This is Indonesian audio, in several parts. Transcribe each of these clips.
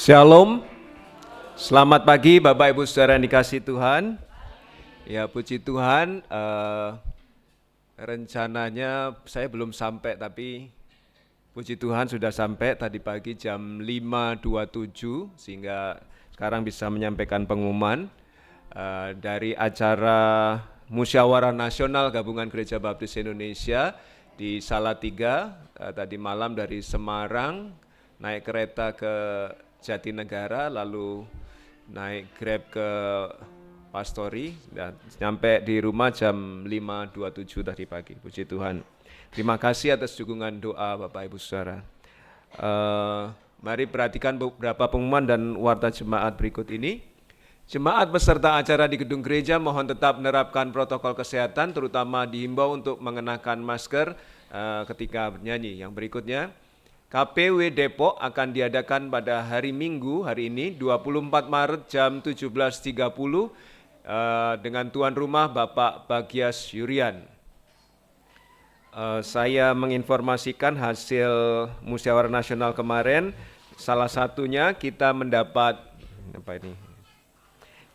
Shalom, selamat pagi Bapak Ibu Saudara yang dikasihi Tuhan. Ya puji Tuhan, rencananya saya belum sampai tapi puji Tuhan sudah sampai tadi pagi jam 5.27 sehingga sekarang bisa menyampaikan pengumuman dari acara Musyawarah Nasional Gabungan Gereja Baptis Indonesia di Salatiga tadi malam dari Semarang naik kereta ke Jatinegara, lalu naik Grab ke Pastori, dan sampai di rumah jam 5.27 tadi pagi. Puji Tuhan. Terima kasih atas dukungan doa Bapak Ibu Saudara. Mari perhatikan beberapa pengumuman dan warta jemaat berikut ini. Jemaat peserta acara di gedung gereja mohon tetap menerapkan protokol kesehatan, terutama dihimbau untuk mengenakan masker ketika bernyanyi. Yang berikutnya, KPW Depok akan diadakan pada hari Minggu, hari ini 24 Maret jam 17.30 dengan tuan rumah Bapak Bagias Yurian. Saya menginformasikan hasil Musyawarah Nasional kemarin, salah satunya kita mendapat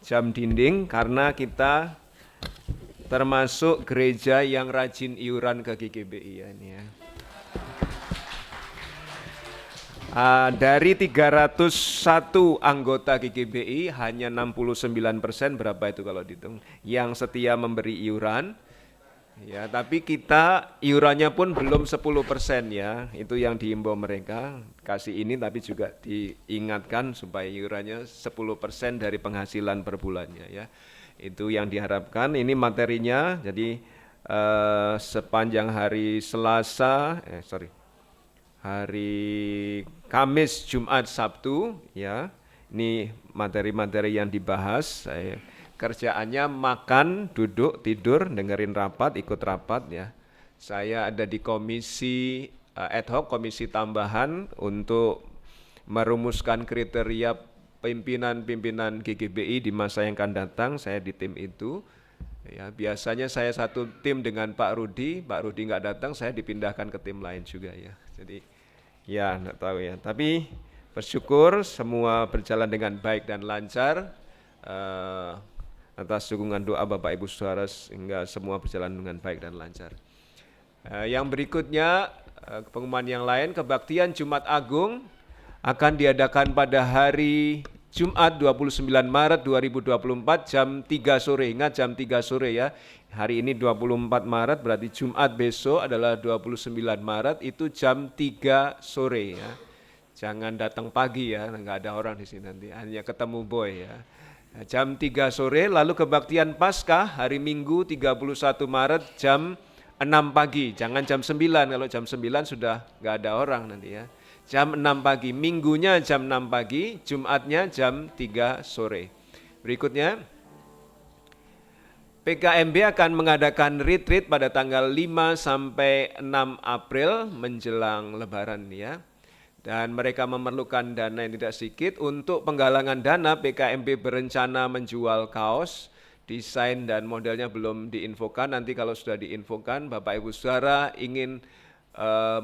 jam dinding karena kita termasuk gereja yang rajin iuran ke GGBI ya ini ya. Dari 301 anggota GGBI hanya 69%, berapa itu kalau dihitung, yang setia memberi iuran. Ya, tapi kita iurannya pun belum 10% ya, itu yang diimbau mereka kasih ini, tapi juga diingatkan supaya iurannya 10% dari penghasilan per bulannya ya. Itu yang diharapkan. Ini materinya, jadi sepanjang hari hari Kamis, Jumat, Sabtu ya. Ini materi-materi yang dibahas. Kerjaannya makan, duduk, tidur, dengerin rapat, ikut rapat ya. Saya ada di komisi ad hoc, komisi tambahan untuk merumuskan kriteria pimpinan-pimpinan GGBI di masa yang akan datang. Saya di tim itu. Ya, biasanya saya satu tim dengan Pak Rudi nggak datang, saya dipindahkan ke tim lain juga ya. Jadi ya nggak tahu ya. Tapi bersyukur semua berjalan dengan baik dan lancar. Atas dukungan doa Bapak Ibu Saudara sehingga semua berjalan dengan baik dan lancar. Yang berikutnya pengumuman yang lain, kebaktian Jumat Agung akan diadakan pada hari Jumat 29 Maret 2024 jam 3 sore. Ingat jam 3 sore ya. Hari ini 24 Maret berarti Jumat besok adalah 29 Maret itu jam 3 sore ya. Jangan datang pagi ya, enggak ada orang di sini nanti, hanya ketemu boy ya. Jam 3 sore, lalu kebaktian Paskah hari Minggu 31 Maret jam 6 pagi. Jangan jam 9, kalau jam 9 sudah enggak ada orang nanti ya. Jam 6 pagi, minggunya jam 6 pagi, Jumatnya jam 3 sore. Berikutnya, PKMB akan mengadakan retreat pada tanggal 5 sampai 6 April menjelang Lebaran ya. Dan mereka memerlukan dana yang tidak sedikit. Untuk penggalangan dana, PKMB berencana menjual kaos, desain dan modelnya belum diinfokan. Nanti kalau sudah diinfokan, Bapak Ibu Saudara ingin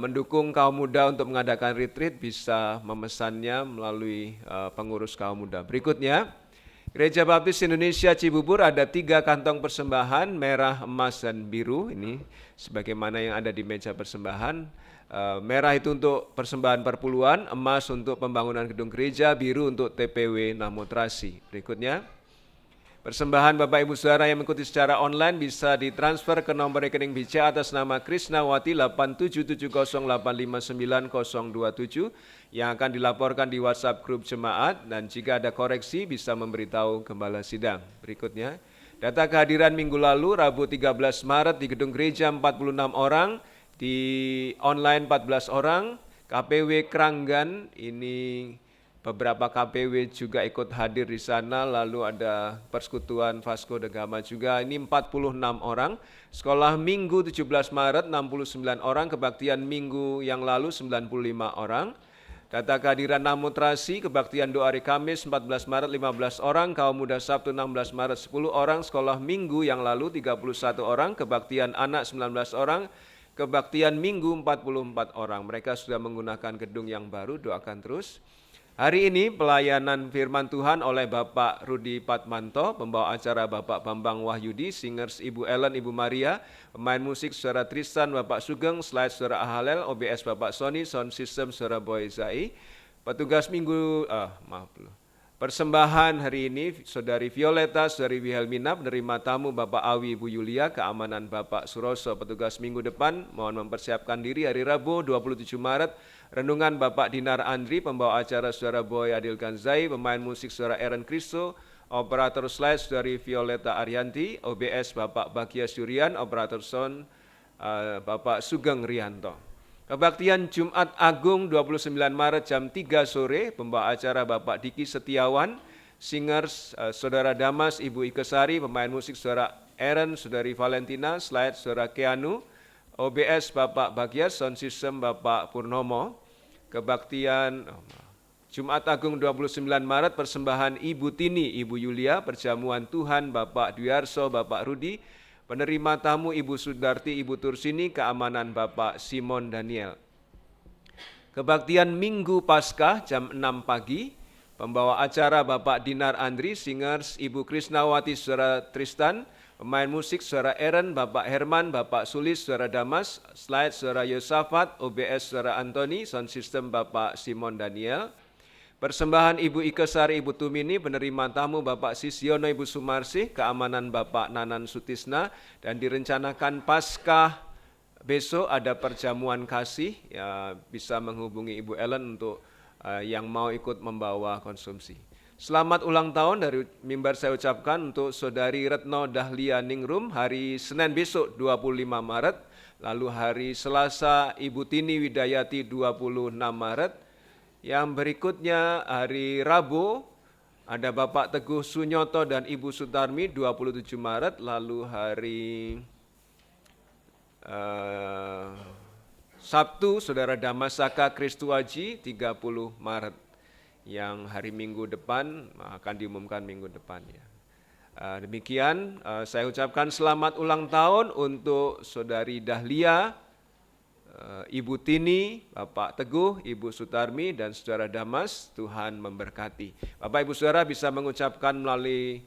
mendukung kaum muda untuk mengadakan retreat, bisa memesannya melalui pengurus kaum muda. Berikutnya, Gereja Baptis Indonesia Cibubur ada 3 kantong persembahan, merah, emas, dan biru. Ini sebagaimana yang ada di meja persembahan. Merah itu untuk persembahan perpuluhan, emas untuk pembangunan gedung gereja, biru untuk TPW Namotrasi. Berikutnya, persembahan Bapak Ibu Saudara yang mengikuti secara online bisa ditransfer ke nomor rekening BCA atas nama Krisnawati 87708599027 yang akan dilaporkan di WhatsApp grup jemaat, dan jika ada koreksi bisa memberitahu gembala sidang. Berikutnya, data kehadiran minggu lalu Rabu 13 Maret di gedung gereja 46 orang, di online 14 orang, KPW Kranggan ini beberapa KPW juga ikut hadir di sana, lalu ada Persekutuan Vasco da Gama juga, ini 46 orang. Sekolah Minggu 17 Maret 69 orang, kebaktian Minggu yang lalu 95 orang. Data kehadiran Namotrasi, kebaktian doa hari Kamis 14 Maret 15 orang, kaum muda Sabtu 16 Maret 10 orang, sekolah Minggu yang lalu 31 orang, kebaktian anak 19 orang, kebaktian Minggu 44 orang. Mereka sudah menggunakan gedung yang baru, doakan terus. Hari ini pelayanan firman Tuhan oleh Bapak Rudi Patmanto, pembawa acara Bapak Bambang Wahyudi, singers Ibu Ellen, Ibu Maria, pemain musik Saudara Tristan, Bapak Sugeng, slide Saudara Ahalel, OBS Bapak Sony, sound system Saudara Boy Zai. Petugas persembahan hari ini Saudari Violeta, Saudari Wilhelmina, penerima tamu Bapak Awi, Ibu Yulia, keamanan Bapak Suroso. Petugas minggu depan mohon mempersiapkan diri hari Rabu 27 Maret. Renungan Bapak Dinar Andri, pembawa acara Saudara Boy Adil Ganzai, pemain musik Saudara Aaron Kristo, operator slide Saudari Violeta Arianti, OBS Bapak Bagia Surian, operator sound Bapak Sugeng Rianto. Kebaktian Jumat Agung 29 Maret jam 3 sore, pembawa acara Bapak Diki Setiawan, singers Saudara Damas, Ibu Ikesari, pemain musik Saudara Aaron, Saudari Valentina, slide Saudara Keanu, OBS Bapak Bagia, sound system Bapak Purnomo. Kebaktian Jumat Agung 29 Maret, persembahan Ibu Tini, Ibu Yulia, perjamuan Tuhan Bapak Dwiarso, Bapak Rudi, penerima tamu Ibu Sudarti, Ibu Tursini, keamanan Bapak Simon Daniel. Kebaktian Minggu Paskah jam 6 pagi, pembawa acara Bapak Dinar Andri, singers Ibu Krisnawati, Saudara Tristan, pemain musik Saudara Aaron, Bapak Herman, Bapak Sulis, Saudara Damas, slide Saudara Yosafat, OBS Saudara Antoni, sound system Bapak Simon Daniel. Persembahan Ibu Ikesari, Ibu Tumini, penerima tamu Bapak Sisiono, Ibu Sumarsih, keamanan Bapak Nanan Sutisna, dan direncanakan Paskah besok ada perjamuan kasih, ya bisa menghubungi Ibu Ellen untuk yang mau ikut membawa konsumsi. Selamat ulang tahun dari mimbar saya ucapkan untuk Saudari Retno Dahlia Ningrum hari Senin besok 25 Maret, lalu hari Selasa Ibu Tini Widayati 26 Maret, yang berikutnya hari Rabu ada Bapak Teguh Sunyoto dan Ibu Sutarmi 27 Maret, lalu hari Sabtu Saudara Damasaka Kristuaji 30 Maret. Yang hari Minggu depan akan diumumkan minggu depan ya. Demikian saya ucapkan selamat ulang tahun untuk Saudari Dahlia, Ibu Tini, Bapak Teguh, Ibu Sutarmi, dan Saudara Damas. Tuhan memberkati. Bapak Ibu Saudara bisa mengucapkan melalui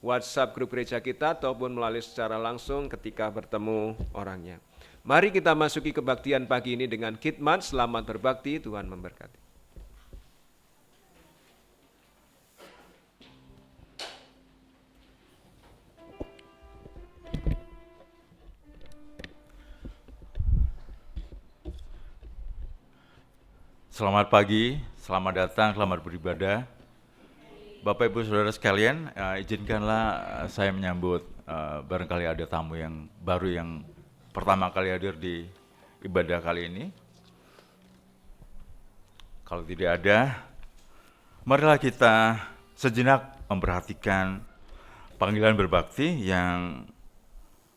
WhatsApp grup gereja kita ataupun melalui secara langsung ketika bertemu orangnya. Mari kita masuki kebaktian pagi ini dengan khidmat. Selamat berbakti, Tuhan memberkati. Selamat pagi, selamat datang, selamat beribadah. Bapak Ibu Saudara sekalian, izinkanlah saya menyambut barangkali ada tamu yang baru yang pertama kali hadir di ibadah kali ini. Kalau tidak ada, marilah kita sejenak memperhatikan panggilan berbakti yang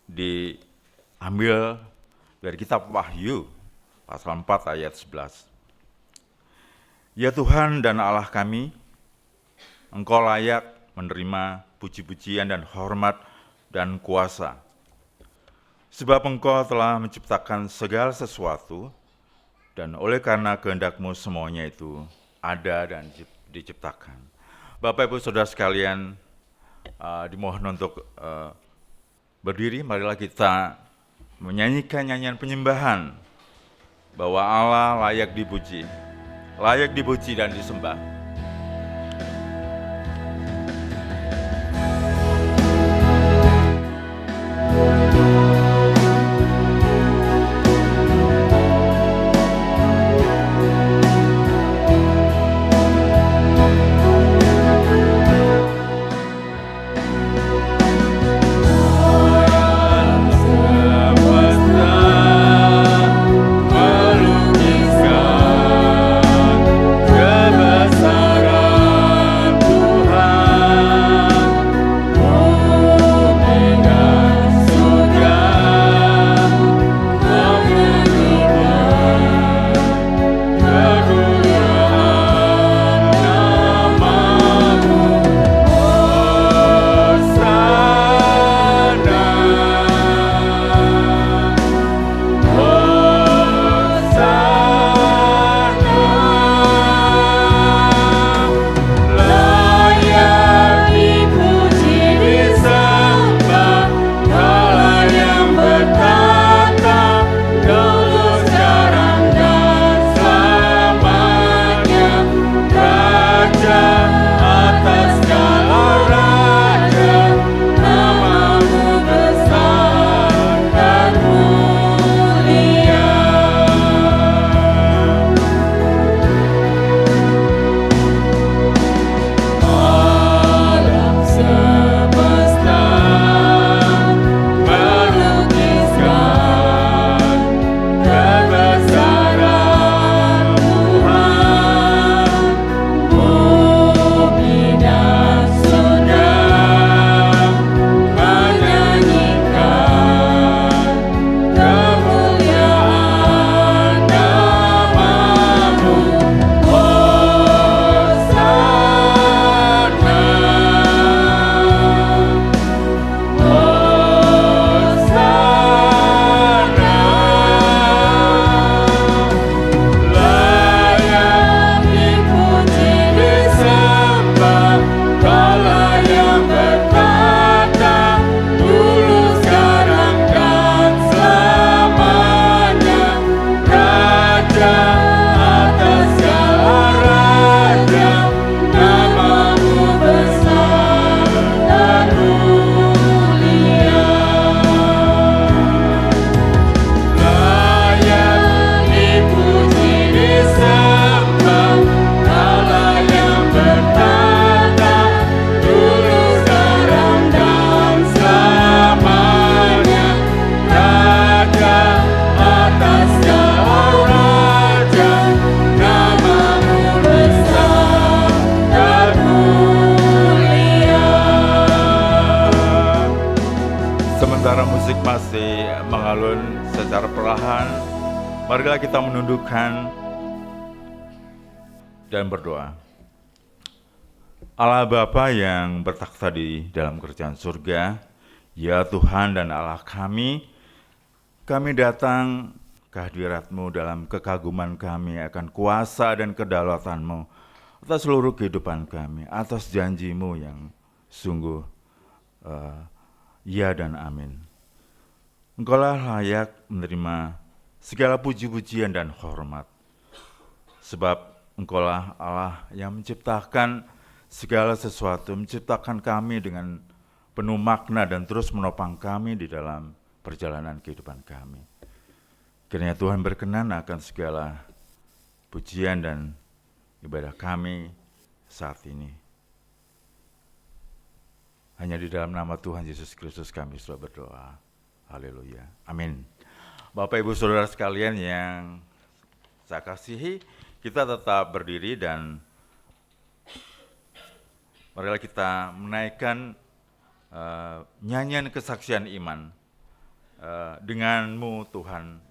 diambil dari kitab Wahyu, pasal 4 ayat 11. Ya Tuhan dan Allah kami, Engkau layak menerima puji-pujian dan hormat dan kuasa. Sebab Engkau telah menciptakan segala sesuatu, dan oleh karena kehendak-Mu semuanya itu ada dan diciptakan. Bapak Ibu Saudara sekalian, dimohon untuk berdiri, marilah kita menyanyikan nyanyian penyembahan bahwa Allah layak dipuji dan disembah. Besar Marilah kita menundukkan dan berdoa. Allah Bapa yang bertakhta di dalam kerajaan surga, ya Tuhan dan Allah kami datang ke hadirat-Mu dalam kekaguman kami akan kuasa dan kedaulatan-Mu atas seluruh kehidupan kami, atas janji-Mu yang sungguh ya dan amin. Engkaulah layak menerima segala puji-pujian dan hormat, sebab Engkaulah Allah yang menciptakan segala sesuatu, menciptakan kami dengan penuh makna dan terus menopang kami di dalam perjalanan kehidupan kami. Kiranya Tuhan berkenan akan segala pujian dan ibadah kami saat ini. Hanya di dalam nama Tuhan Yesus Kristus kami sudah berdoa. Haleluya. Amin. Bapak Ibu Saudara sekalian yang saya kasihi, kita tetap berdiri dan marilah kita menaikkan nyanyian kesaksian iman. Dengan-Mu Tuhan.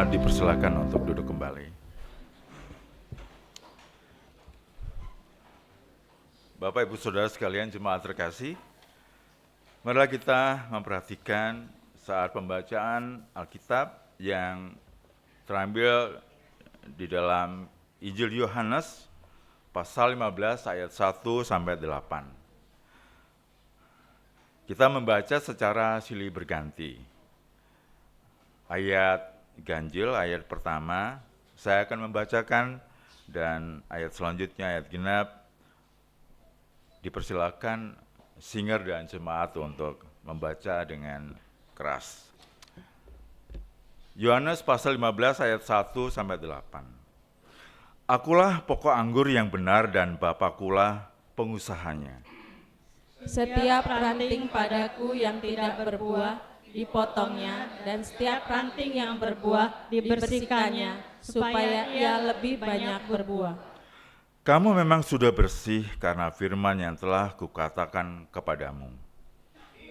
Dipersilakan untuk duduk kembali. Bapak Ibu Saudara sekalian jemaat terkasih, marilah kita memperhatikan saat pembacaan Alkitab yang terambil di dalam Injil Yohanes pasal 15 ayat 1 sampai 8. Kita membaca secara silih berganti. Ayat ganjil, ayat pertama, saya akan membacakan, dan ayat selanjutnya, ayat genap, dipersilakan singer dan jemaat untuk membaca dengan keras. Yohanes pasal 15 ayat 1 sampai 8. Akulah pokok anggur yang benar dan Bapakulah pengusahanya. Setiap ranting padaku yang tidak berbuah dipotongnya, dan setiap ranting yang berbuah dibersihkannya, supaya ia lebih banyak berbuah. Kamu memang sudah bersih karena firman yang telah kukatakan kepadamu.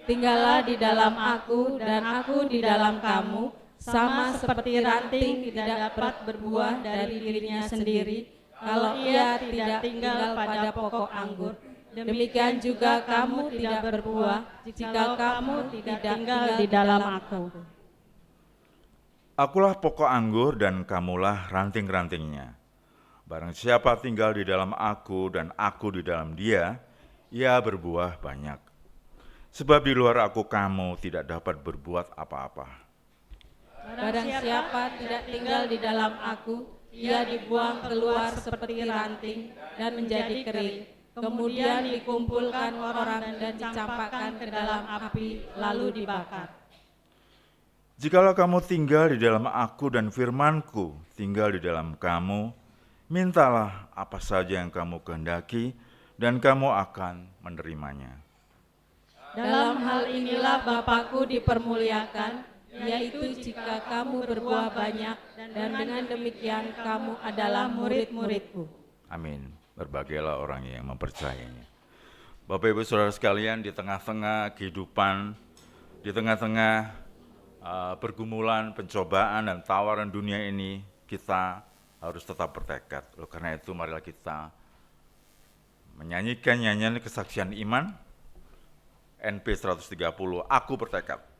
Tinggallah di dalam aku dan aku di dalam kamu, sama seperti ranting tidak dapat berbuah dari dirinya sendiri kalau ia tidak tinggal pada pokok anggur. Demikian juga kamu tidak berbuah jika kamu tidak tinggal di dalam aku. Akulah pokok anggur dan kamulah ranting-rantingnya. Barang siapa tinggal di dalam aku dan aku di dalam dia, ia berbuah banyak. Sebab di luar aku kamu tidak dapat berbuat apa-apa. Barang siapa tidak tinggal di dalam aku, ia dibuang keluar seperti ranting dan menjadi kering. Kemudian dikumpulkan orang dan dicampakkan ke dalam api, lalu dibakar. Jikalau kamu tinggal di dalam aku dan firmanku tinggal di dalam kamu, mintalah apa saja yang kamu kehendaki dan kamu akan menerimanya. Dalam hal inilah Bapakku dipermuliakan, yaitu jika kamu berbuah banyak, dan dengan demikian kamu adalah murid-muridku. Amin. Berbahagialah orang yang mempercayainya. Bapak Ibu Saudara sekalian, di tengah-tengah kehidupan, di tengah-tengah pergumulan, pencobaan dan tawaran dunia ini, kita harus tetap bertekad. Oleh karena itu, marilah kita menyanyikan nyanyian kesaksian iman NP 130, Aku Bertekad.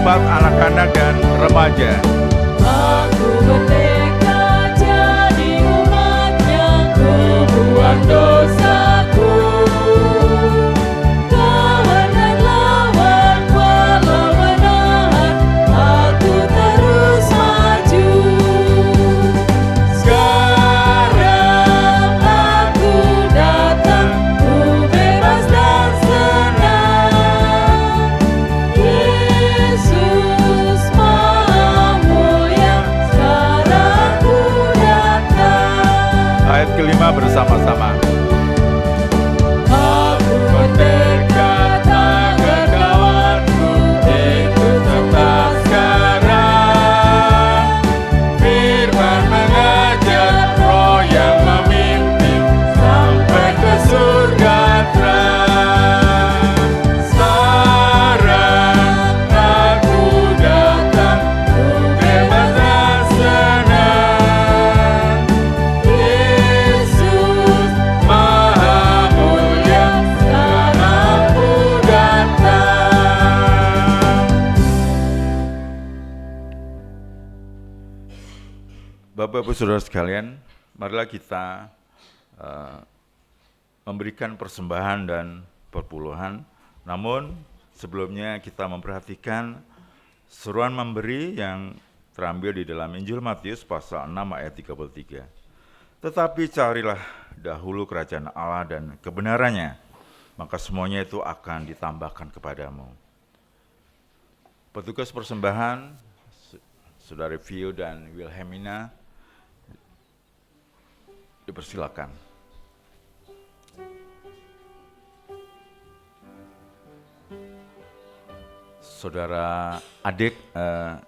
Anak-anak dan remaja. Aku bertekad jadi umat-Nya, ku buang dosaku. Kawan lawan walau menahan, aku terus maju. Sekarang aku datang, ku bebas dan senang. Yesus Maha Mulia, sekarang Bapak Ibu Saudara sekalian, marilah kita memberikan persembahan dan perpuluhan. Namun sebelumnya kita memperhatikan seruan memberi yang terambil di dalam Injil Matius pasal 6 ayat 33. Tetapi carilah dahulu kerajaan Allah dan kebenarannya, maka semuanya itu akan ditambahkan kepadamu. Petugas persembahan, Saudari Vio dan Wilhelmina, dipersilakan. Saudara adik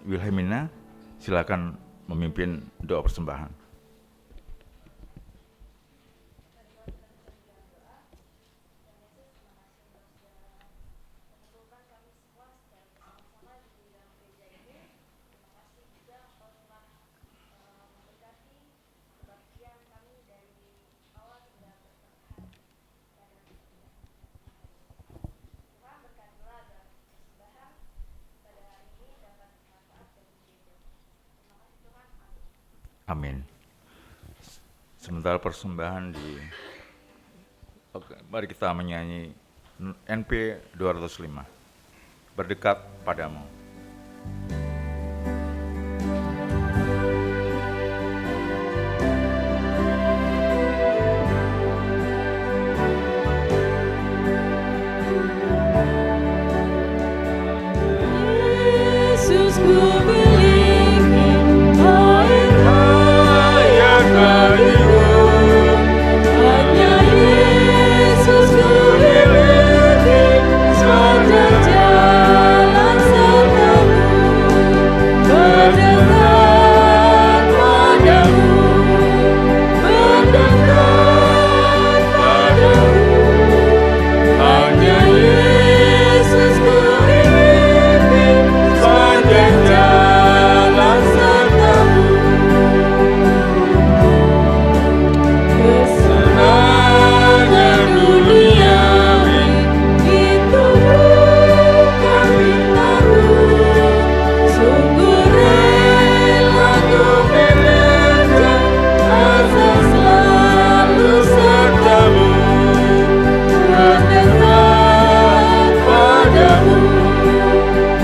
Wilhelmina, silakan memimpin doa persembahan. Amin. Sementara persembahan mari kita menyanyi NP 205, berdekat padamu. Yesus ku miliki air hanya Yesus ku miliki sepanjang jalan sertamu, berdekat padamu, berdekat padamu, hanya Yesus ku miliki sepanjang jalan sertamu. Kesenangan duniawi itu bukan bintangmu, sungguh rela ku bekerja asal selalu sertamu, berdekat padamu,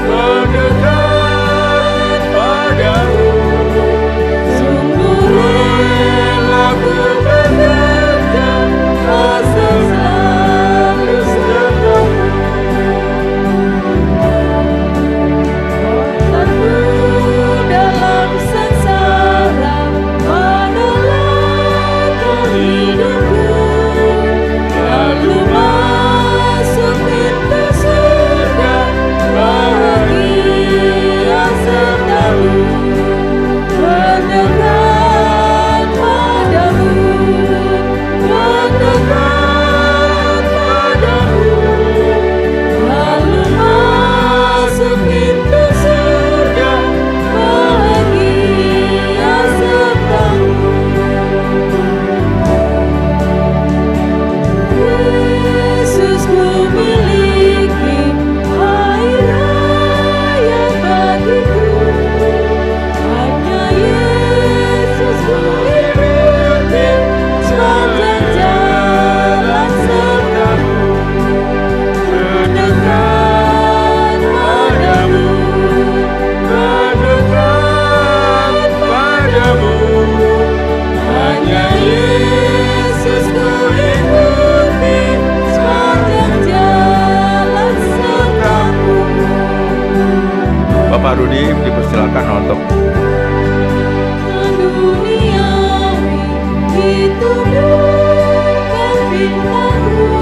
berdekat padamu, sungguh rela ku bekerja asal selalu sertamu. Waktu dalam sengsara menelankan hidupku, lalu masuk pintu surga, bahagia sertamu, berdekat padamu, berdekat padamu, lalu masuk pintu surga, bahagia sertamu. Yesus ku miliki air hayat bagiku, hanya Yesus ku miliki sepanjang jalan sertamu, berdekat padamu, berdekat padamu, hanya Yesus ku ikuti sepanjang jalan sertamu. Bapak Rudi dipersilakan untuk Duniawi itu bukan bintangmu,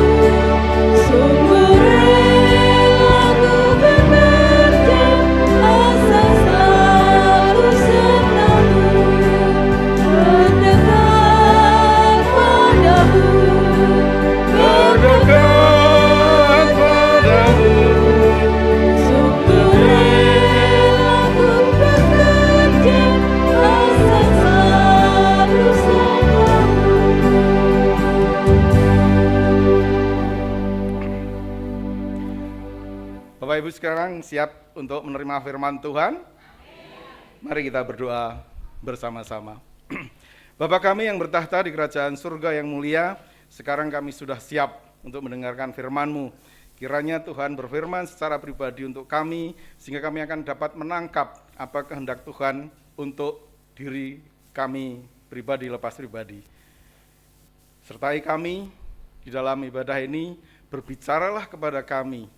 sungguh rela ku bekerja asal selalu sertamu, berdekat padamu, berdekat padamu. sungguh rela ku bekerja asal selalu sertamu. Bapak Ibu sekarang siap untuk menerima firman Tuhan? Mari kita berdoa bersama-sama. Bapa kami yang bertahta di kerajaan surga yang mulia, sekarang kami sudah siap untuk mendengarkan firman-Mu. Kiranya Tuhan berfirman secara pribadi untuk kami, sehingga kami akan dapat menangkap apa kehendak Tuhan untuk diri kami pribadi lepas pribadi. Sertai kami di dalam ibadah ini, berbicaralah kepada kami,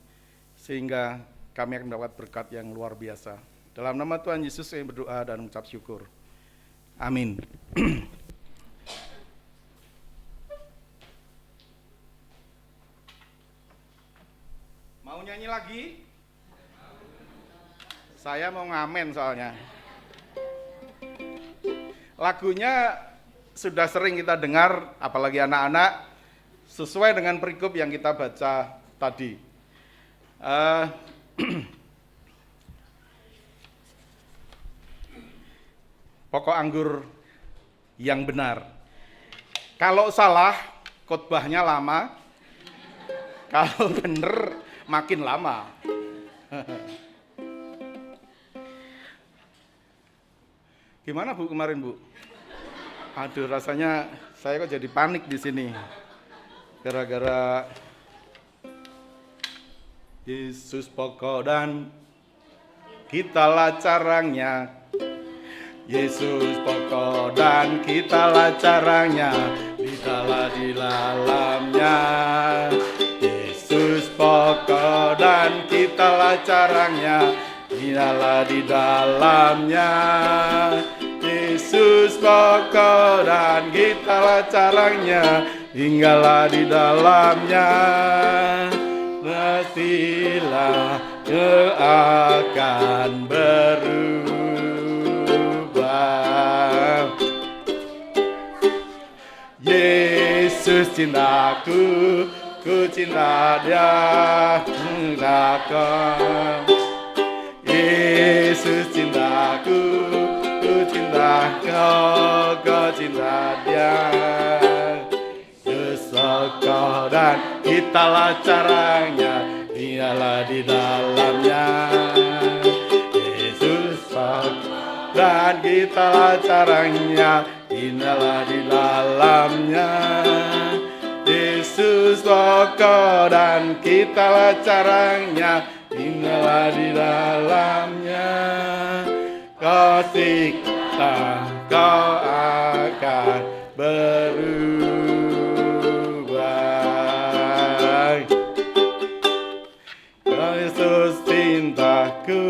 sehingga kami akan mendapat berkat yang luar biasa. Dalam nama Tuhan Yesus saya berdoa dan mengucap syukur. Amin. Mau nyanyi lagi? Saya mau ngamen soalnya. Lagunya sudah sering kita dengar, apalagi anak-anak, sesuai dengan perikop yang kita baca tadi. Pokok anggur yang benar. Kalau salah, khotbahnya lama. Kalau benar, makin lama. Gimana Bu kemarin Bu? Aduh, rasanya saya kok jadi panik di sini. Gara-gara Yesus pokok dan kitalah carangnya. Yesus pokok dan kitalah carangnya, ditalah di dalamnya. Yesus pokok dan kitalah carangnya, ditalah di dalamnya. Yesus pokok dan kitalah carangnya, tinggallah di dalamnya. Pastilah akan berubah. Yesus cintaku, ku cinta Dia, cintaku. Yesus cintaku, ku cinta Kau, Kau cinta Dia. Yesus pokok dan kitalah caranya, dialah di dalamnya. Yesus pokok dan kitalah caranya, dialah di dalamnya. Yesus pokok dan kitalah caranya, dialah di dalamnya. Kasih kita Kau akan berubah. Yesus cintaku,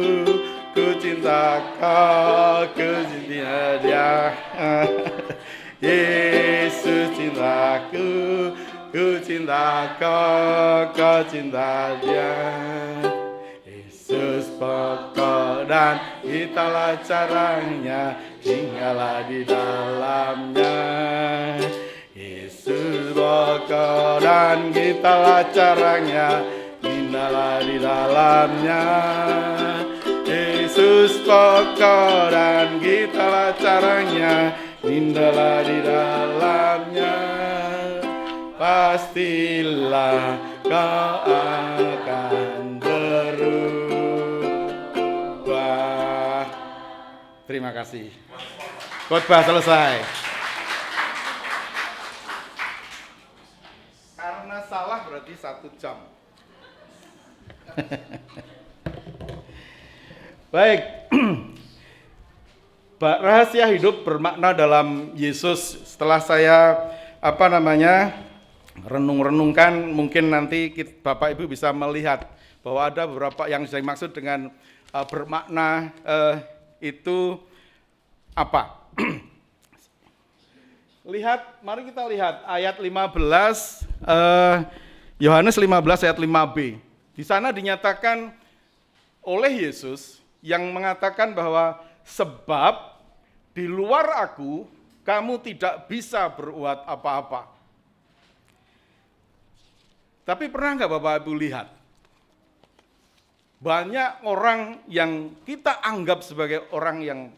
ku cinta Kau, ku cinta Dia. Yesus cintaku, ku cinta Kau, Kau cinta Dia. Yesus pokok dan kitalah caranya, tinggallah di dalamnya. Yesus pokok dan kitalah caranya, tinggallah di dalamnya. Yesus pokok dan kitalah caranya, tinggallah di dalamnya. Pastilah Kau akan berubah. Terima kasih. Khotbah selesai. Karena salah berarti 1 jam. Baik. Rahasia hidup bermakna dalam Yesus. Setelah saya renung-renungkan, mungkin nanti Bapak Ibu bisa melihat bahwa ada beberapa yang saya maksud dengan bermakna itu apa. Mari kita lihat ayat 15, Yohanes 15 ayat 5b. Di sana dinyatakan oleh Yesus yang mengatakan bahwa sebab di luar Aku kamu tidak bisa berbuat apa-apa. Tapi pernah nggak Bapak Ibu lihat? Banyak orang yang kita anggap sebagai orang yang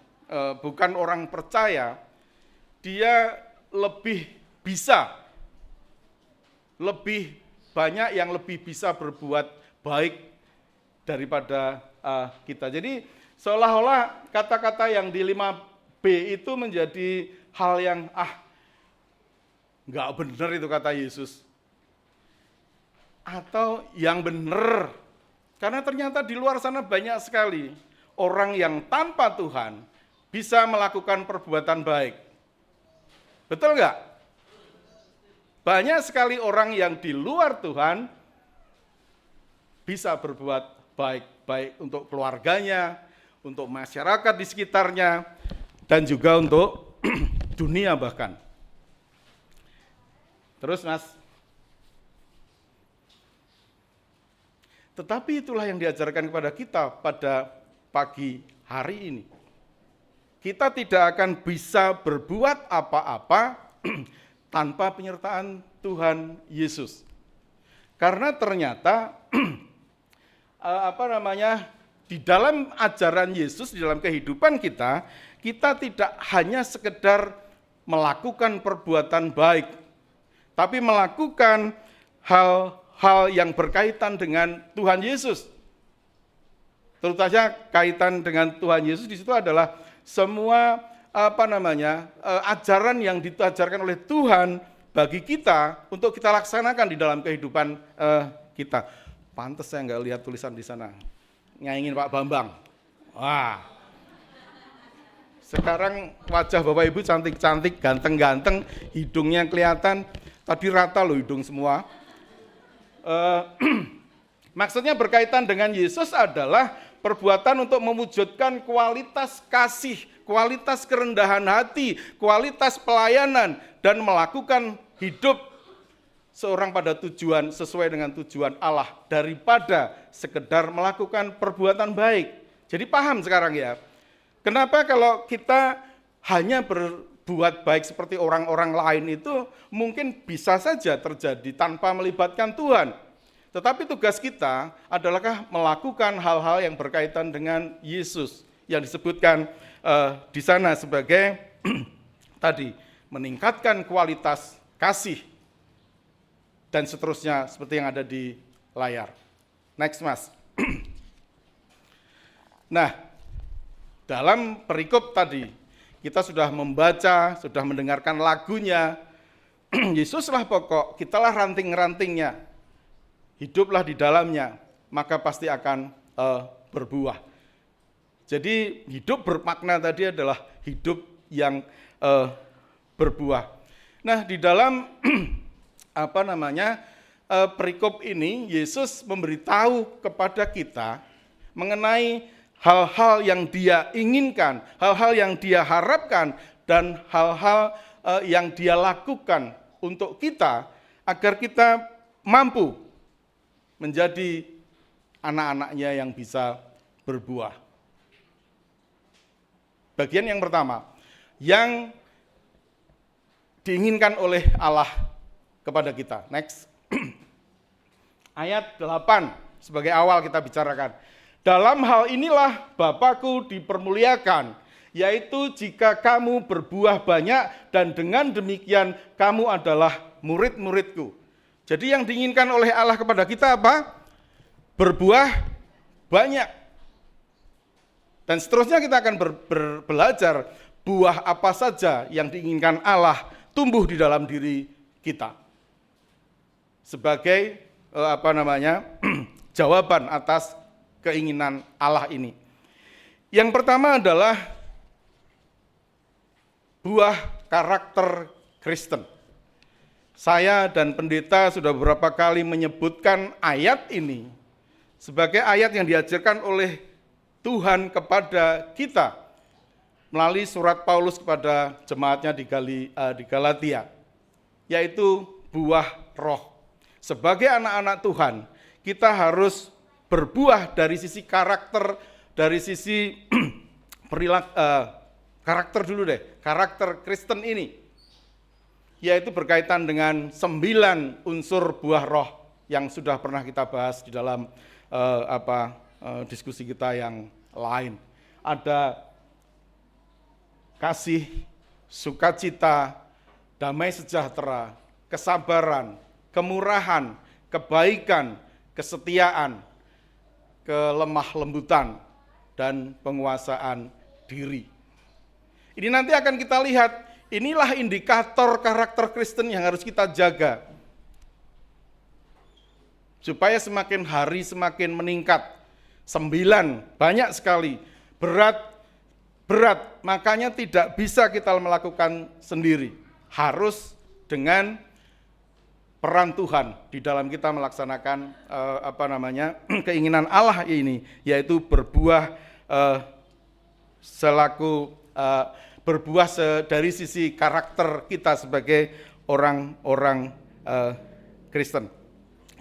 bukan orang percaya, dia lebih bisa, lebih banyak yang lebih bisa berbuat baik daripada kita. Jadi seolah-olah kata-kata yang di 5b itu menjadi hal yang nggak benar itu kata Yesus. Atau yang benar. Karena ternyata di luar sana banyak sekali orang yang tanpa Tuhan bisa melakukan perbuatan baik. Betul nggak? Banyak sekali orang yang di luar Tuhan bisa berbuat baik, baik untuk keluarganya, untuk masyarakat di sekitarnya, dan juga untuk dunia bahkan. Terus Mas, tetapi itulah yang diajarkan kepada kita pada pagi hari ini. Kita tidak akan bisa berbuat apa-apa tanpa penyertaan Tuhan Yesus. Karena ternyata di dalam ajaran Yesus, di dalam kehidupan kita, kita tidak hanya sekedar melakukan perbuatan baik, tapi melakukan hal yang berkaitan dengan Tuhan Yesus. Terutama kaitan dengan Tuhan Yesus di situ adalah semua ajaran yang diajarkan oleh Tuhan bagi kita untuk kita laksanakan di dalam kehidupan kita. Pantes saya nggak lihat tulisan di sana. Nyaingin Pak Bambang. Wah. Sekarang wajah Bapak Ibu cantik-cantik, ganteng-ganteng, hidungnya kelihatan. Tadi rata loh hidung semua. Maksudnya berkaitan dengan Yesus adalah perbuatan untuk mewujudkan kualitas kasih, kualitas kerendahan hati, kualitas pelayanan, dan melakukan hidup seorang pada tujuan sesuai dengan tujuan Allah daripada sekedar melakukan perbuatan baik. Jadi paham sekarang ya, kenapa kalau kita hanya berbuat baik seperti orang-orang lain itu mungkin bisa saja terjadi tanpa melibatkan Tuhan. Tetapi tugas kita adalah melakukan hal-hal yang berkaitan dengan Yesus yang disebutkan di sana sebagai tadi meningkatkan kualitas kasih dan seterusnya seperti yang ada di layar. Next Mas. Nah, dalam perikop tadi kita sudah membaca, sudah mendengarkan lagunya. Yesuslah pokok, kitalah ranting-rantingnya. Hiduplah di dalamnya, maka pasti akan berbuah. Jadi hidup bermakna tadi adalah hidup yang berbuah. Nah, di dalam perikop ini Yesus memberitahu kepada kita mengenai hal-hal yang Dia inginkan, hal-hal yang Dia harapkan, dan hal-hal yang Dia lakukan untuk kita agar kita mampu menjadi anak-anaknya yang bisa berbuah. Bagian yang pertama, yang diinginkan oleh Allah kepada kita. Next. Ayat 8 sebagai awal kita bicarakan. Dalam hal inilah Bapa-Ku dipermuliakan, yaitu jika kamu berbuah banyak dan dengan demikian kamu adalah murid-murid-Ku. Jadi yang diinginkan oleh Allah kepada kita apa? Berbuah banyak. Dan seterusnya kita akan belajar buah apa saja yang diinginkan Allah tumbuh di dalam diri kita. Sebagai jawaban atas keinginan Allah ini. Yang pertama adalah buah karakter Kristen. Saya dan pendeta sudah beberapa kali menyebutkan ayat ini sebagai ayat yang diajarkan oleh Tuhan kepada kita melalui surat Paulus kepada jemaatnya di Galatia, yaitu buah roh. Sebagai anak-anak Tuhan, kita harus berbuah dari sisi karakter, dari sisi karakter dulu deh, karakter Kristen ini. Yaitu berkaitan dengan 9 unsur buah roh yang sudah pernah kita bahas di dalam diskusi kita yang lain. Ada kasih, sukacita, damai sejahtera, kesabaran, kemurahan, kebaikan, kesetiaan, kelemah lembutan, dan penguasaan diri. Ini nanti akan kita lihat Inilah indikator karakter Kristen yang harus kita jaga. Supaya semakin hari semakin meningkat. 9, banyak sekali. Berat, makanya tidak bisa kita melakukan sendiri. Harus dengan peran Tuhan di dalam kita melaksanakan keinginan Allah ini, yaitu berbuah dari sisi karakter kita sebagai orang-orang Kristen.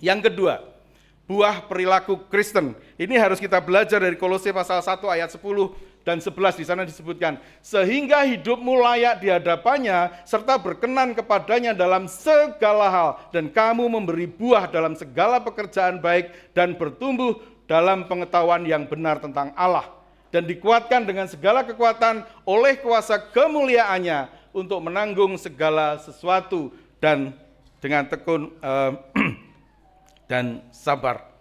Yang kedua, buah perilaku Kristen. Ini harus kita belajar dari Kolose pasal 1 ayat 10 dan 11, di sana disebutkan, sehingga hidupmu layak di hadapannya, serta berkenan kepadanya dalam segala hal, dan kamu memberi buah dalam segala pekerjaan baik, dan bertumbuh dalam pengetahuan yang benar tentang Allah, dan dikuatkan dengan segala kekuatan oleh kuasa kemuliaannya, untuk menanggung segala sesuatu, dan dengan tekun dan sabar.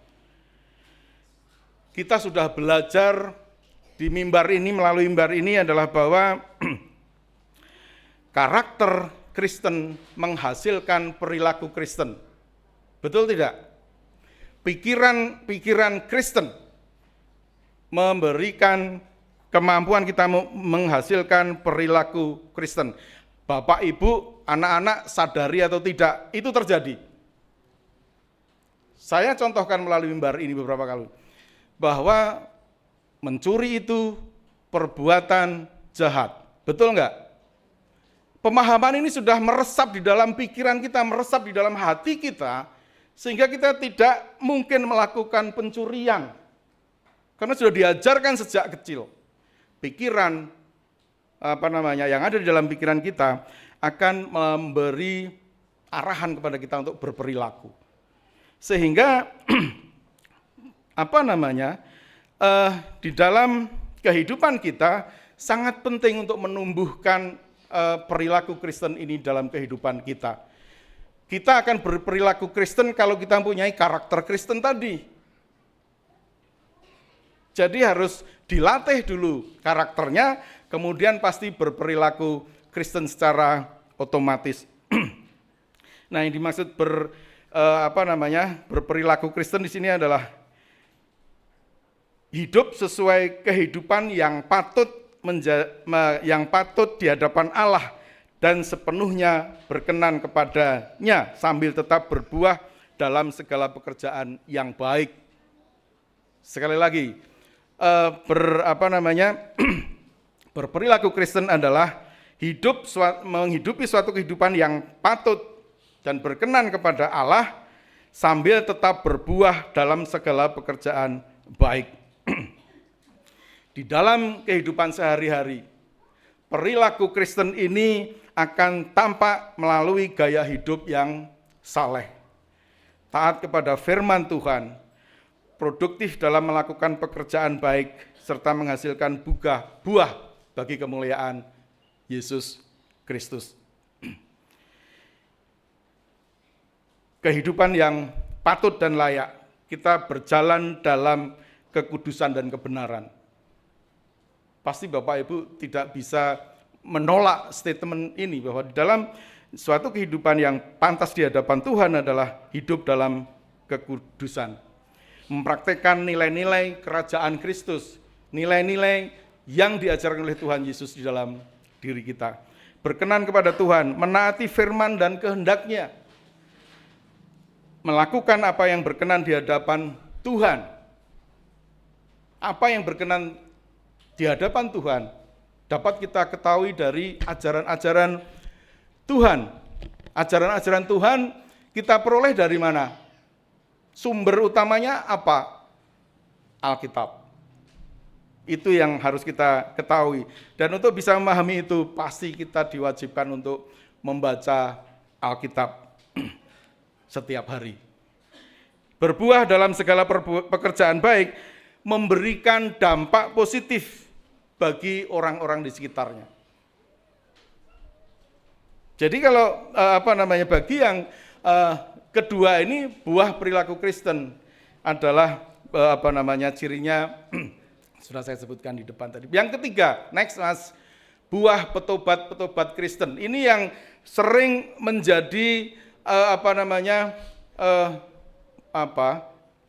Kita sudah belajar di mimbar ini, melalui mimbar ini adalah bahwa karakter Kristen menghasilkan perilaku Kristen. Betul tidak? Pikiran Kristen memberikan kemampuan kita menghasilkan perilaku Kristen. Bapak, Ibu, anak-anak sadari atau tidak, itu terjadi. Saya contohkan melalui mimbar ini beberapa kali, bahwa mencuri itu perbuatan jahat. Betul enggak? Pemahaman ini sudah meresap di dalam pikiran kita, meresap di dalam hati kita, sehingga kita tidak mungkin melakukan pencurian. Karena sudah diajarkan sejak kecil. Pikiran yang ada di dalam pikiran kita akan memberi arahan kepada kita untuk berperilaku. Sehingga di dalam kehidupan kita sangat penting untuk menumbuhkan perilaku Kristen ini dalam kehidupan kita. Kita akan berperilaku Kristen kalau kita mempunyai karakter Kristen tadi. Jadi harus dilatih dulu karakternya, kemudian pasti berperilaku Kristen secara otomatis. Nah, yang dimaksud berperilaku Kristen di sini adalah hidup sesuai kehidupan yang patut di hadapan Allah dan sepenuhnya berkenan kepadanya, sambil tetap berbuah dalam segala pekerjaan yang baik. Sekali lagi, berperilaku Kristen adalah menghidupi suatu kehidupan yang patut dan berkenan kepada Allah, sambil tetap berbuah dalam segala pekerjaan baik. Di dalam kehidupan sehari-hari, perilaku Kristen ini akan tampak melalui gaya hidup yang saleh, taat kepada firman Tuhan, produktif dalam melakukan pekerjaan baik, serta menghasilkan buah bagi kemuliaan Yesus Kristus. Kehidupan yang patut dan layak, kita berjalan dalam kekudusan dan kebenaran. Pasti Bapak Ibu tidak bisa menolak statement ini, bahwa di dalam suatu kehidupan yang pantas di hadapan Tuhan adalah hidup dalam kekudusan. Mempraktikkan nilai-nilai kerajaan Kristus, nilai-nilai yang diajarkan oleh Tuhan Yesus di dalam diri kita. Berkenan kepada Tuhan, menaati firman dan kehendak-Nya, melakukan apa yang berkenan di hadapan Tuhan. Apa yang berkenan di hadapan Tuhan dapat kita ketahui dari ajaran-ajaran Tuhan. Ajaran-ajaran Tuhan kita peroleh dari mana? Sumber utamanya apa? Alkitab. Itu yang harus kita ketahui. Dan untuk bisa memahami itu, pasti kita diwajibkan untuk membaca Alkitab setiap hari. Berbuah dalam segala pekerjaan baik, memberikan dampak positif bagi orang-orang di sekitarnya. Jadi kalau bagi yang kedua ini, buah perilaku Kristen adalah cirinya sudah saya sebutkan di depan tadi. Yang ketiga, next Mas, buah petobat-petobat Kristen. Ini yang sering menjadi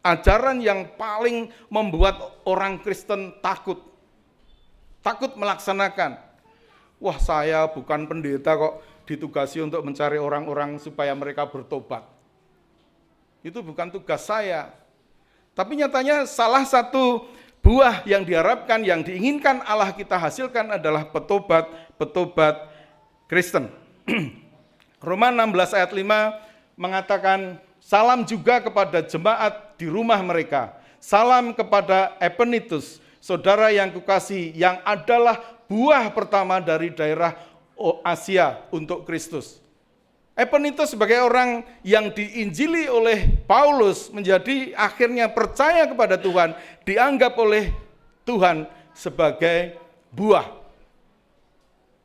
ajaran yang paling membuat orang Kristen takut melaksanakan. Wah, saya bukan pendeta kok, ditugasi untuk mencari orang-orang supaya mereka bertobat. Itu bukan tugas saya. Tapi nyatanya salah satu buah yang diharapkan, yang diinginkan Allah kita hasilkan adalah petobat Kristen. Roma 16 ayat 5 mengatakan, salam juga kepada jemaat di rumah mereka. Salam kepada Epenitus, saudara yang kukasihi, yang adalah buah pertama dari daerah Asia untuk Kristus. Epenitus sebagai orang yang diinjili oleh Paulus menjadi akhirnya percaya kepada Tuhan, dianggap oleh Tuhan sebagai buah.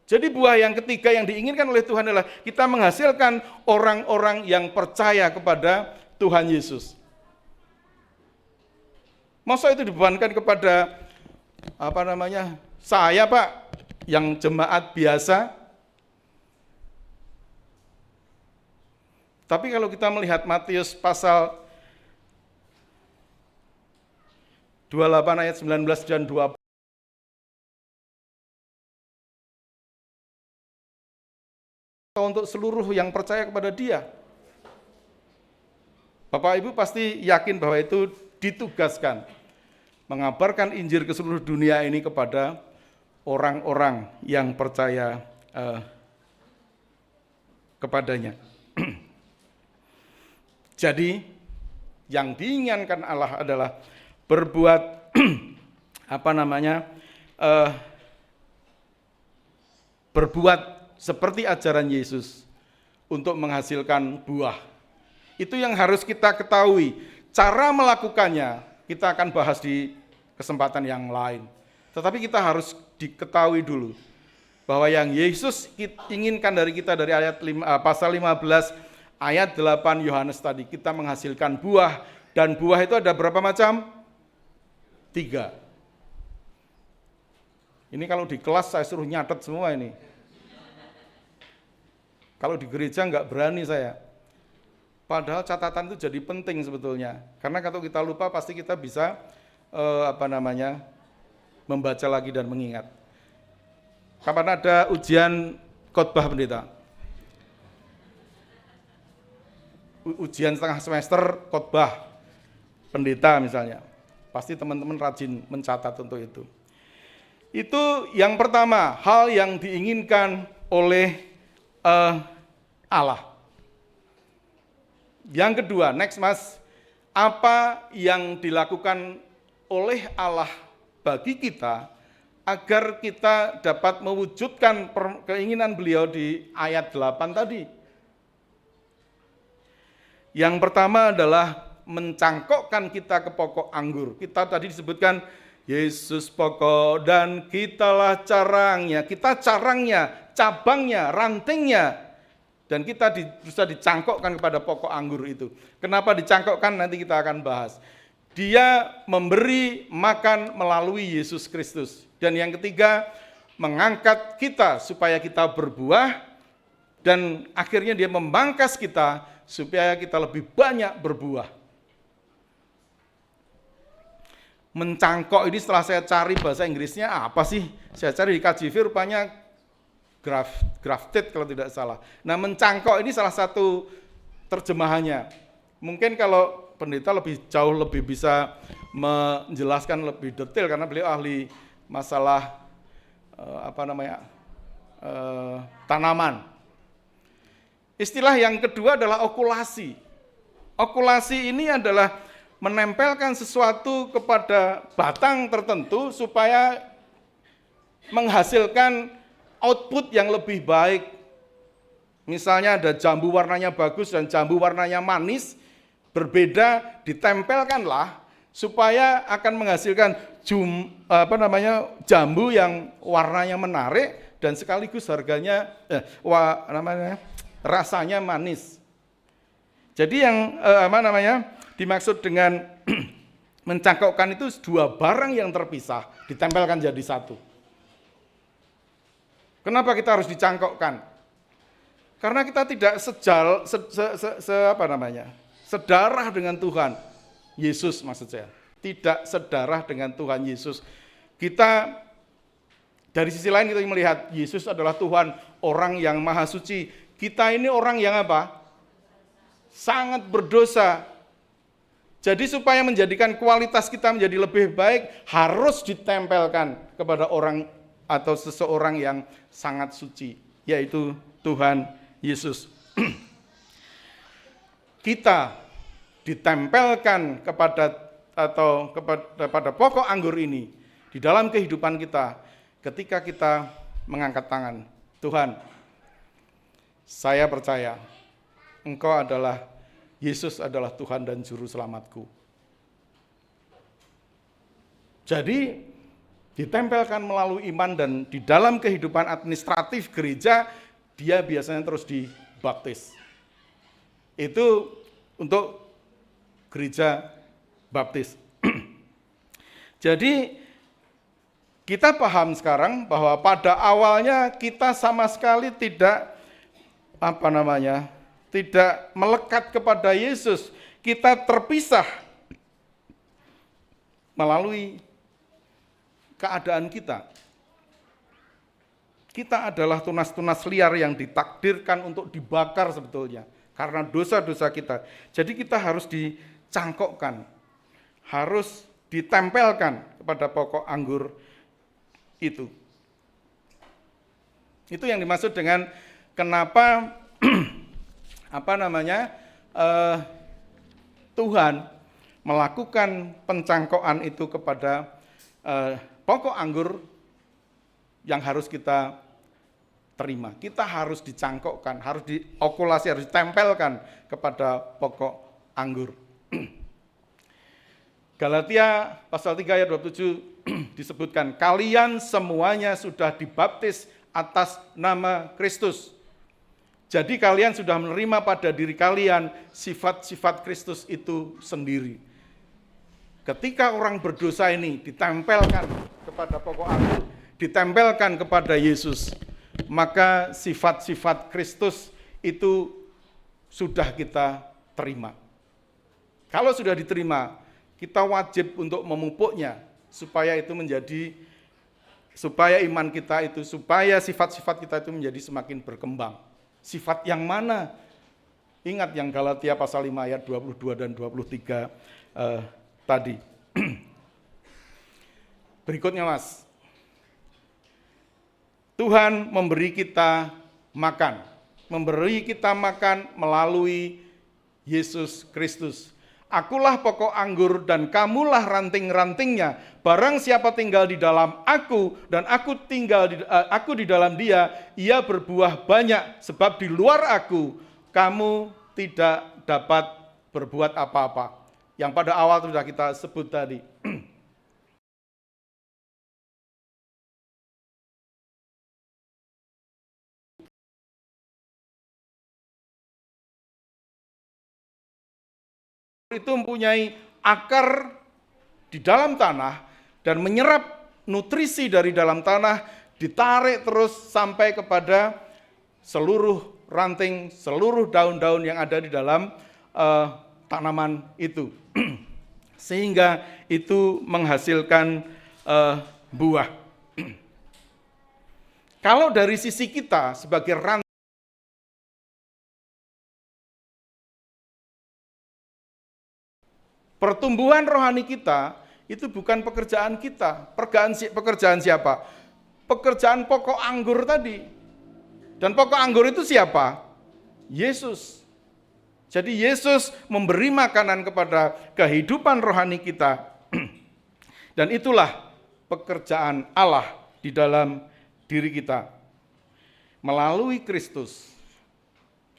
Jadi buah yang ketiga yang diinginkan oleh Tuhan adalah kita menghasilkan orang-orang yang percaya kepada Tuhan Yesus. Masa itu dibebankan kepada saya Pak, yang jemaat biasa. Tapi kalau kita melihat Matius pasal 28 ayat 19 dan 20, untuk seluruh yang percaya kepada Dia. Bapak Ibu pasti yakin bahwa itu ditugaskan mengabarkan Injil ke seluruh dunia ini kepada orang-orang yang percaya kepadanya. Jadi yang diinginkan Allah adalah berbuat berbuat seperti ajaran Yesus untuk menghasilkan buah. Itu yang harus kita ketahui. Cara melakukannya kita akan bahas di kesempatan yang lain. Tetapi kita harus diketahui dulu bahwa yang Yesus inginkan dari kita dari pasal 15 ayat 8 Yohanes tadi, kita menghasilkan buah, dan buah itu ada berapa macam? 3. Ini kalau di kelas saya suruh nyatet semua ini. Kalau di gereja nggak berani saya. Padahal catatan itu jadi penting sebetulnya. Karena kalau kita lupa pasti kita bisa membaca lagi dan mengingat. Kapan ada ujian khotbah pendeta? Ujian setengah semester khotbah pendeta misalnya. Pasti teman-teman rajin mencatat untuk itu. Itu yang pertama, hal yang diinginkan oleh Allah. Yang kedua, next Mas, apa yang dilakukan oleh Allah bagi kita agar kita dapat mewujudkan keinginan beliau di ayat 8 tadi. Yang pertama adalah mencangkokkan kita ke pokok anggur. Kita tadi disebutkan Yesus pokok dan kitalah carangnya. Kita carangnya, cabangnya, rantingnya. Dan kita bisa dicangkokkan kepada pokok anggur itu. Kenapa dicangkokkan? Nanti kita akan bahas. Dia memberi makan melalui Yesus Kristus. Dan yang ketiga, mengangkat kita supaya kita berbuah. Dan akhirnya dia memangkas kita supaya kita lebih banyak berbuah. Mencangkok ini setelah saya cari bahasa Inggrisnya apa sih? Saya cari di KJV rupanya grafted kalau tidak salah. Nah, mencangkok ini salah satu terjemahannya. Mungkin kalau pendeta jauh lebih bisa menjelaskan lebih detail karena beliau ahli masalah tanaman. Istilah yang kedua adalah okulasi. Okulasi ini adalah menempelkan sesuatu kepada batang tertentu supaya menghasilkan output yang lebih baik. Misalnya ada jambu warnanya bagus dan jambu warnanya manis, berbeda, ditempelkanlah supaya akan menghasilkan jambu yang warnanya menarik dan sekaligus harganya rasanya manis. Jadi yang dimaksud dengan mencangkokkan itu dua barang yang terpisah ditempelkan jadi satu. Kenapa kita harus dicangkokkan? Karena kita tidak sedarah dengan Tuhan Yesus, maksud saya. Tidak sedarah dengan Tuhan Yesus. Kita dari sisi lain kita melihat Yesus adalah Tuhan, orang yang maha suci. Kita ini orang yang apa? Sangat berdosa. Jadi supaya menjadikan kualitas kita menjadi lebih baik, harus ditempelkan kepada orang atau seseorang yang sangat suci, yaitu Tuhan Yesus. Kita ditempelkan kepada pokok anggur ini di dalam kehidupan kita ketika kita mengangkat tangan. Tuhan, saya percaya Engkau adalah, Yesus adalah Tuhan dan Juru Selamatku. Jadi ditempelkan melalui iman, dan di dalam kehidupan administratif gereja, dia biasanya terus dibaptis. Itu untuk gereja baptis. Jadi kita paham sekarang bahwa pada awalnya kita sama sekali tidak tidak melekat kepada Yesus. Kita terpisah melalui keadaan kita. Kita adalah tunas-tunas liar yang ditakdirkan untuk dibakar sebetulnya karena dosa-dosa kita. Jadi kita harus dicangkokkan, harus ditempelkan kepada pokok anggur itu. Itu yang dimaksud dengan kenapa Tuhan melakukan pencangkokan itu kepada pokok anggur yang harus kita terima. Kita harus dicangkokkan, harus diokulasi, harus ditempelkan kepada pokok anggur. Galatia pasal 3 ayat 27 disebutkan, kalian semuanya sudah dibaptis atas nama Kristus. Jadi kalian sudah menerima pada diri kalian sifat-sifat Kristus itu sendiri. Ketika orang berdosa ini ditempelkan kepada pokok anggur, ditempelkan kepada Yesus, maka sifat-sifat Kristus itu sudah kita terima. Kalau sudah diterima, kita wajib untuk memupuknya supaya itu menjadi, supaya iman kita itu, supaya sifat-sifat kita itu menjadi semakin berkembang. Sifat yang mana? Ingat yang Galatia pasal 5 ayat 22 dan 23 tadi. Berikutnya Mas. Tuhan memberi kita makan melalui Yesus Kristus. Akulah pokok anggur dan kamulah ranting-rantingnya. Barang siapa tinggal di dalam aku dan aku di dalam dia, ia berbuah banyak, sebab di luar aku kamu tidak dapat berbuat apa-apa. Yang pada awal sudah kita sebut tadi. Itu mempunyai akar di dalam tanah dan menyerap nutrisi dari dalam tanah, ditarik terus sampai kepada seluruh ranting, seluruh daun-daun yang ada di dalam tanaman itu. Sehingga itu menghasilkan buah. Kalau dari sisi kita sebagai ranting, pertumbuhan rohani kita itu bukan pekerjaan kita. Pekerjaan siapa? Pekerjaan pokok anggur tadi. Dan pokok anggur itu siapa? Yesus. Jadi Yesus memberi makanan kepada kehidupan rohani kita. Dan itulah pekerjaan Allah di dalam diri kita. Melalui Kristus,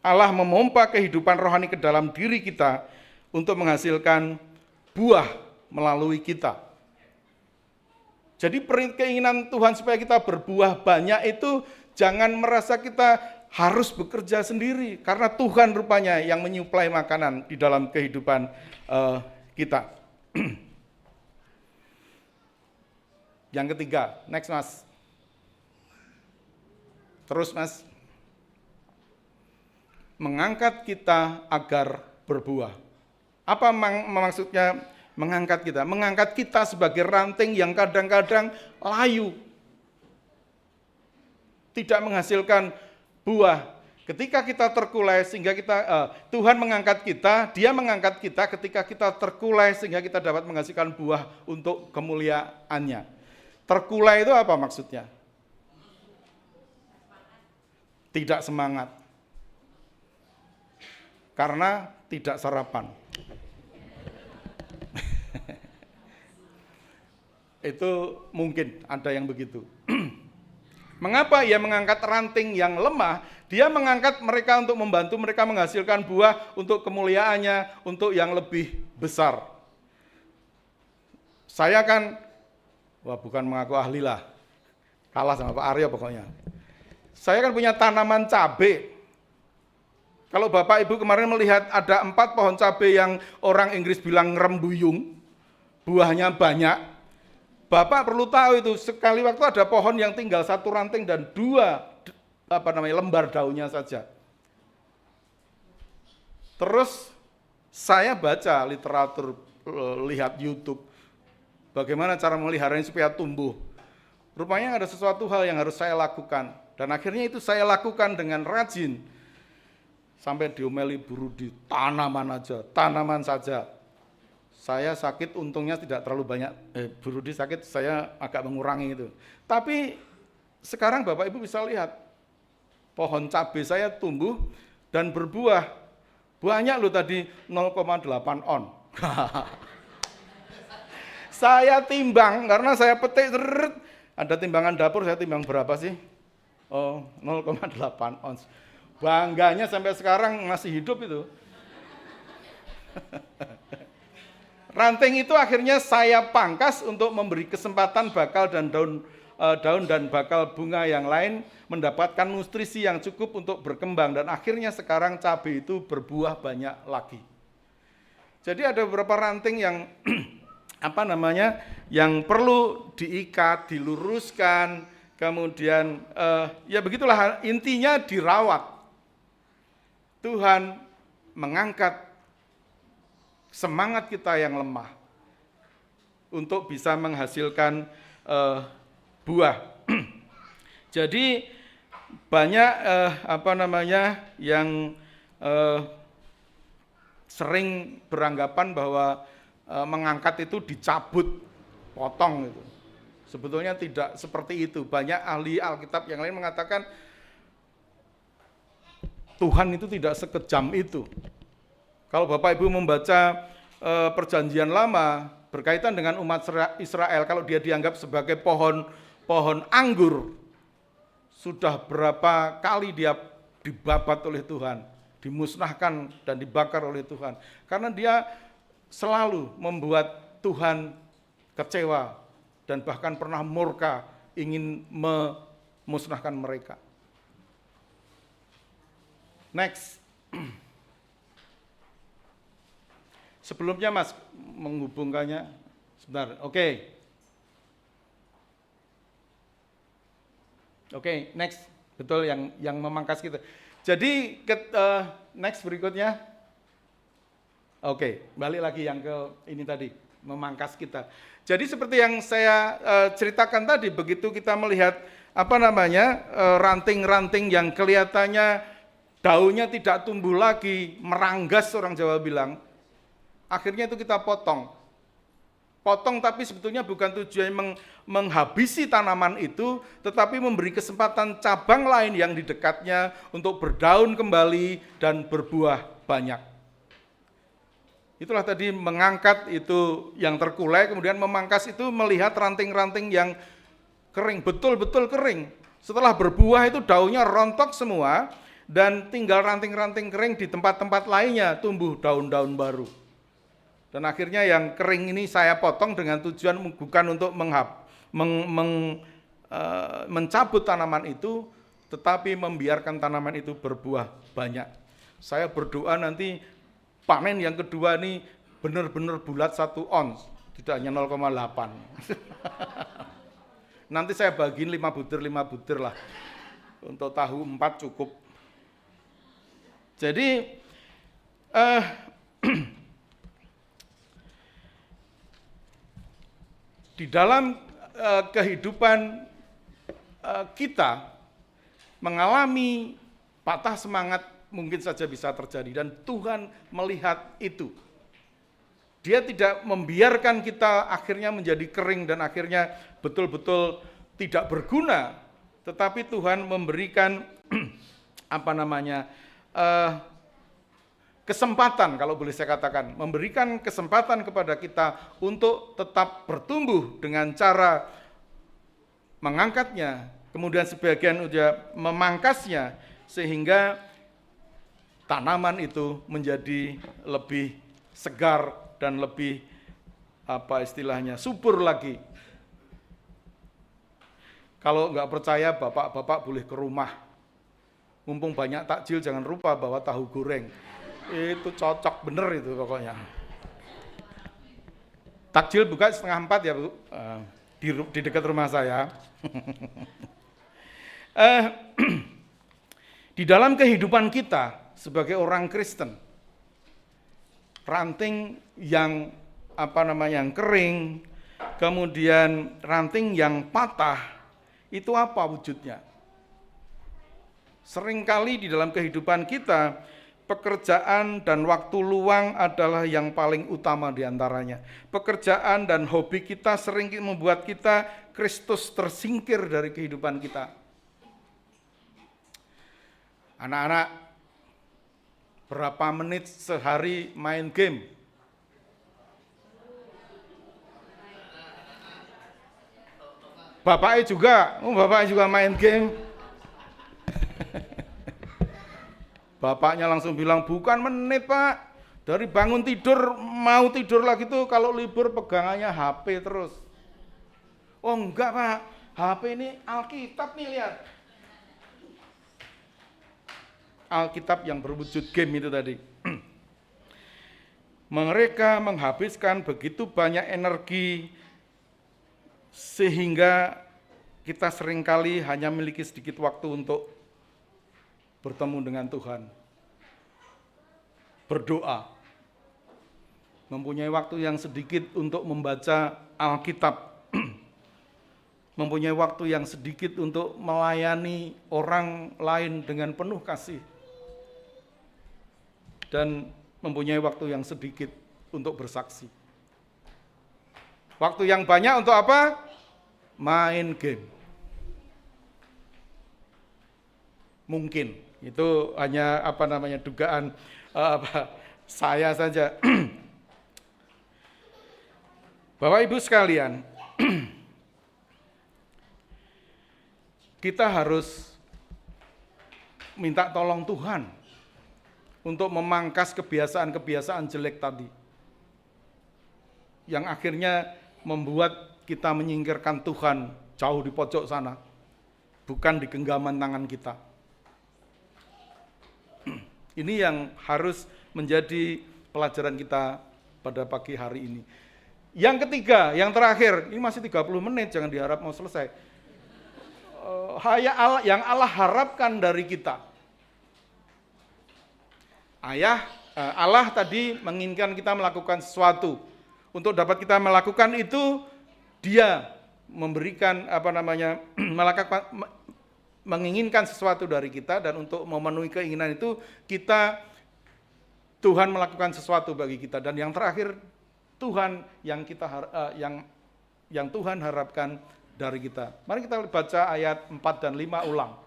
Allah memompa kehidupan rohani ke dalam diri kita untuk menghasilkan buah melalui kita. Jadi keinginan Tuhan supaya kita berbuah banyak itu jangan merasa kita harus bekerja sendiri, karena Tuhan rupanya yang menyuplai makanan di dalam kehidupan kita. Yang ketiga, next Mas. Terus Mas, mengangkat kita agar berbuah. Apa maksudnya mengangkat kita? Mengangkat kita sebagai ranting yang kadang-kadang layu, tidak menghasilkan buah. Ketika kita terkulai sehingga Tuhan mengangkat kita, Dia mengangkat kita ketika kita terkulai sehingga kita dapat menghasilkan buah untuk kemuliaannya. Terkulai itu apa maksudnya? Tidak semangat. Karena tidak sarapan. Itu mungkin ada yang begitu. Mengapa ia mengangkat ranting yang lemah? Dia mengangkat mereka untuk membantu mereka menghasilkan buah untuk kemuliaannya, untuk yang lebih besar. Saya kan, bukan mengaku ahli lah, kalah sama Pak Aryo pokoknya. Saya kan punya tanaman cabai. Kalau Bapak Ibu kemarin melihat ada 4 pohon cabai yang orang Inggris bilang rembuyung, buahnya banyak. Bapak perlu tahu itu, sekali waktu ada pohon yang tinggal 1 ranting dan 2 lembar daunnya saja. Terus saya baca literatur, lihat YouTube, bagaimana cara meliharanya supaya tumbuh. Rupanya ada sesuatu hal yang harus saya lakukan. Dan akhirnya itu saya lakukan dengan rajin. Sampai diomeli Bu Rudi, tanaman saja. Saya sakit, untungnya tidak terlalu banyak. Bu Rudi sakit, saya agak mengurangi itu. Tapi sekarang Bapak Ibu bisa lihat, pohon cabai saya tumbuh dan berbuah. Banyak loh tadi 0,8 on. Saya timbang, karena saya petik, ada timbangan dapur, saya timbang berapa sih? 0,8 ons. Bangganya sampai sekarang masih hidup itu. Ranting itu akhirnya saya pangkas untuk memberi kesempatan bakal dan daun dan bakal bunga yang lain mendapatkan nutrisi yang cukup untuk berkembang, dan akhirnya sekarang cabai itu berbuah banyak lagi. Jadi ada beberapa ranting yang yang perlu diikat, diluruskan, kemudian ya begitulah, intinya dirawat. Tuhan mengangkat semangat kita yang lemah untuk bisa menghasilkan buah. Jadi banyak yang sering beranggapan bahwa mengangkat itu dicabut, potong itu. Sebetulnya tidak seperti itu. Banyak ahli Alkitab yang lain mengatakan Tuhan itu tidak sekejam itu. Kalau Bapak Ibu membaca Perjanjian Lama berkaitan dengan umat Israel, kalau dia dianggap sebagai pohon anggur, sudah berapa kali dia dibabat oleh Tuhan, dimusnahkan dan dibakar oleh Tuhan. Karena dia selalu membuat Tuhan kecewa dan bahkan pernah murka ingin memusnahkan mereka. Next. Sebelumnya Mas menghubungkannya sebentar. Oke, next. Betul yang memangkas kita. Jadi next berikutnya. Oke, balik lagi yang ke ini tadi, memangkas kita. Jadi seperti yang saya ceritakan tadi, begitu kita melihat ranting-ranting yang kelihatannya daunnya tidak tumbuh lagi, meranggas orang Jawa bilang, akhirnya itu kita potong. Potong tapi sebetulnya bukan tujuannya menghabisi tanaman itu, tetapi memberi kesempatan cabang lain yang di dekatnya untuk berdaun kembali dan berbuah banyak. Itulah tadi mengangkat itu yang terkulai, kemudian memangkas itu melihat ranting-ranting yang kering, betul-betul kering. Setelah berbuah itu daunnya rontok semua, dan tinggal ranting-ranting kering di tempat-tempat lainnya tumbuh daun-daun baru. Dan akhirnya yang kering ini saya potong dengan tujuan bukan untuk mencabut tanaman itu, tetapi membiarkan tanaman itu berbuah banyak. Saya berdoa nanti panen yang kedua ini benar-benar bulat 1 ons, tidak hanya 0,8. Nanti saya bagiin 5 butir lah. Untuk tahu 4 cukup. Jadi di dalam kehidupan kita mengalami patah semangat mungkin saja bisa terjadi, dan Tuhan melihat itu. Dia tidak membiarkan kita akhirnya menjadi kering dan akhirnya betul-betul tidak berguna, tetapi Tuhan memberikan kesempatan, kalau boleh saya katakan, memberikan kesempatan kepada kita untuk tetap bertumbuh dengan cara mengangkatnya, kemudian sebagian udah memangkasnya, sehingga tanaman itu menjadi lebih segar dan lebih subur lagi. Kalau nggak percaya, bapak-bapak boleh ke rumah. Mumpung banyak takjil, jangan lupa bawa tahu goreng. Itu cocok bener itu pokoknya. Takjil buka 3:30 ya Bu, di dekat rumah saya. Di dalam kehidupan kita sebagai orang Kristen, ranting yang yang kering, kemudian ranting yang patah, itu apa wujudnya? Seringkali di dalam kehidupan kita, pekerjaan dan waktu luang adalah yang paling utama di antaranya. Pekerjaan dan hobi kita sering membuat kita Kristus tersingkir dari kehidupan kita. Anak-anak, berapa menit sehari main game? Bapaknya juga main game. Bapaknya langsung bilang, bukan menit Pak, dari bangun tidur, mau tidur lagi tuh kalau libur pegangannya HP terus. Oh enggak Pak, HP ini Alkitab nih, lihat. Alkitab yang berwujud game itu tadi. Mereka menghabiskan begitu banyak energi sehingga kita seringkali hanya memiliki sedikit waktu untuk bertemu dengan Tuhan, berdoa, mempunyai waktu yang sedikit untuk membaca Alkitab, mempunyai waktu yang sedikit untuk melayani orang lain dengan penuh kasih, dan mempunyai waktu yang sedikit untuk bersaksi. Waktu yang banyak untuk apa? Main game. Mungkin itu hanya dugaan saya saja. Bapak Ibu sekalian, kita harus minta tolong Tuhan untuk memangkas kebiasaan-kebiasaan jelek tadi, yang akhirnya membuat kita menyingkirkan Tuhan jauh di pojok sana, bukan di genggaman tangan kita. Ini yang harus menjadi pelajaran kita pada pagi hari ini. Yang ketiga, yang terakhir, ini masih 30 menit, jangan diharap mau selesai. Yang Allah harapkan dari kita. Allah tadi menginginkan kita melakukan sesuatu. Untuk dapat kita melakukan itu, Dia memberikan menginginkan sesuatu dari kita, dan untuk memenuhi keinginan itu Tuhan melakukan sesuatu bagi kita. Dan yang terakhir, Tuhan yang Tuhan harapkan dari kita. Mari kita baca ayat 4 dan 5 ulang.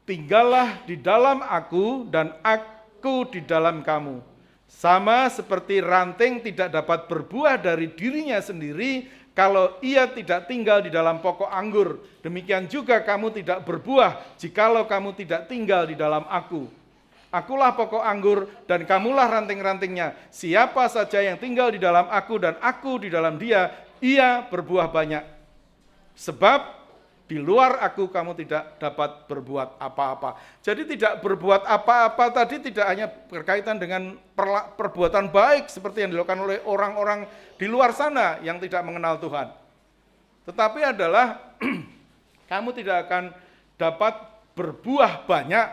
Tinggallah di dalam aku dan aku di dalam kamu. Sama seperti ranting tidak dapat berbuah dari dirinya sendiri kalau ia tidak tinggal di dalam pokok anggur. Demikian juga kamu tidak berbuah jikalau kamu tidak tinggal di dalam aku. Akulah pokok anggur dan kamulah ranting-rantingnya. Siapa saja yang tinggal di dalam aku dan aku di dalam dia, ia berbuah banyak. Sebab di luar aku kamu tidak dapat berbuat apa-apa. Jadi tidak berbuat apa-apa tadi tidak hanya berkaitan dengan perbuatan baik seperti yang dilakukan oleh orang-orang di luar sana yang tidak mengenal Tuhan. Tetapi adalah kamu tidak akan dapat berbuah banyak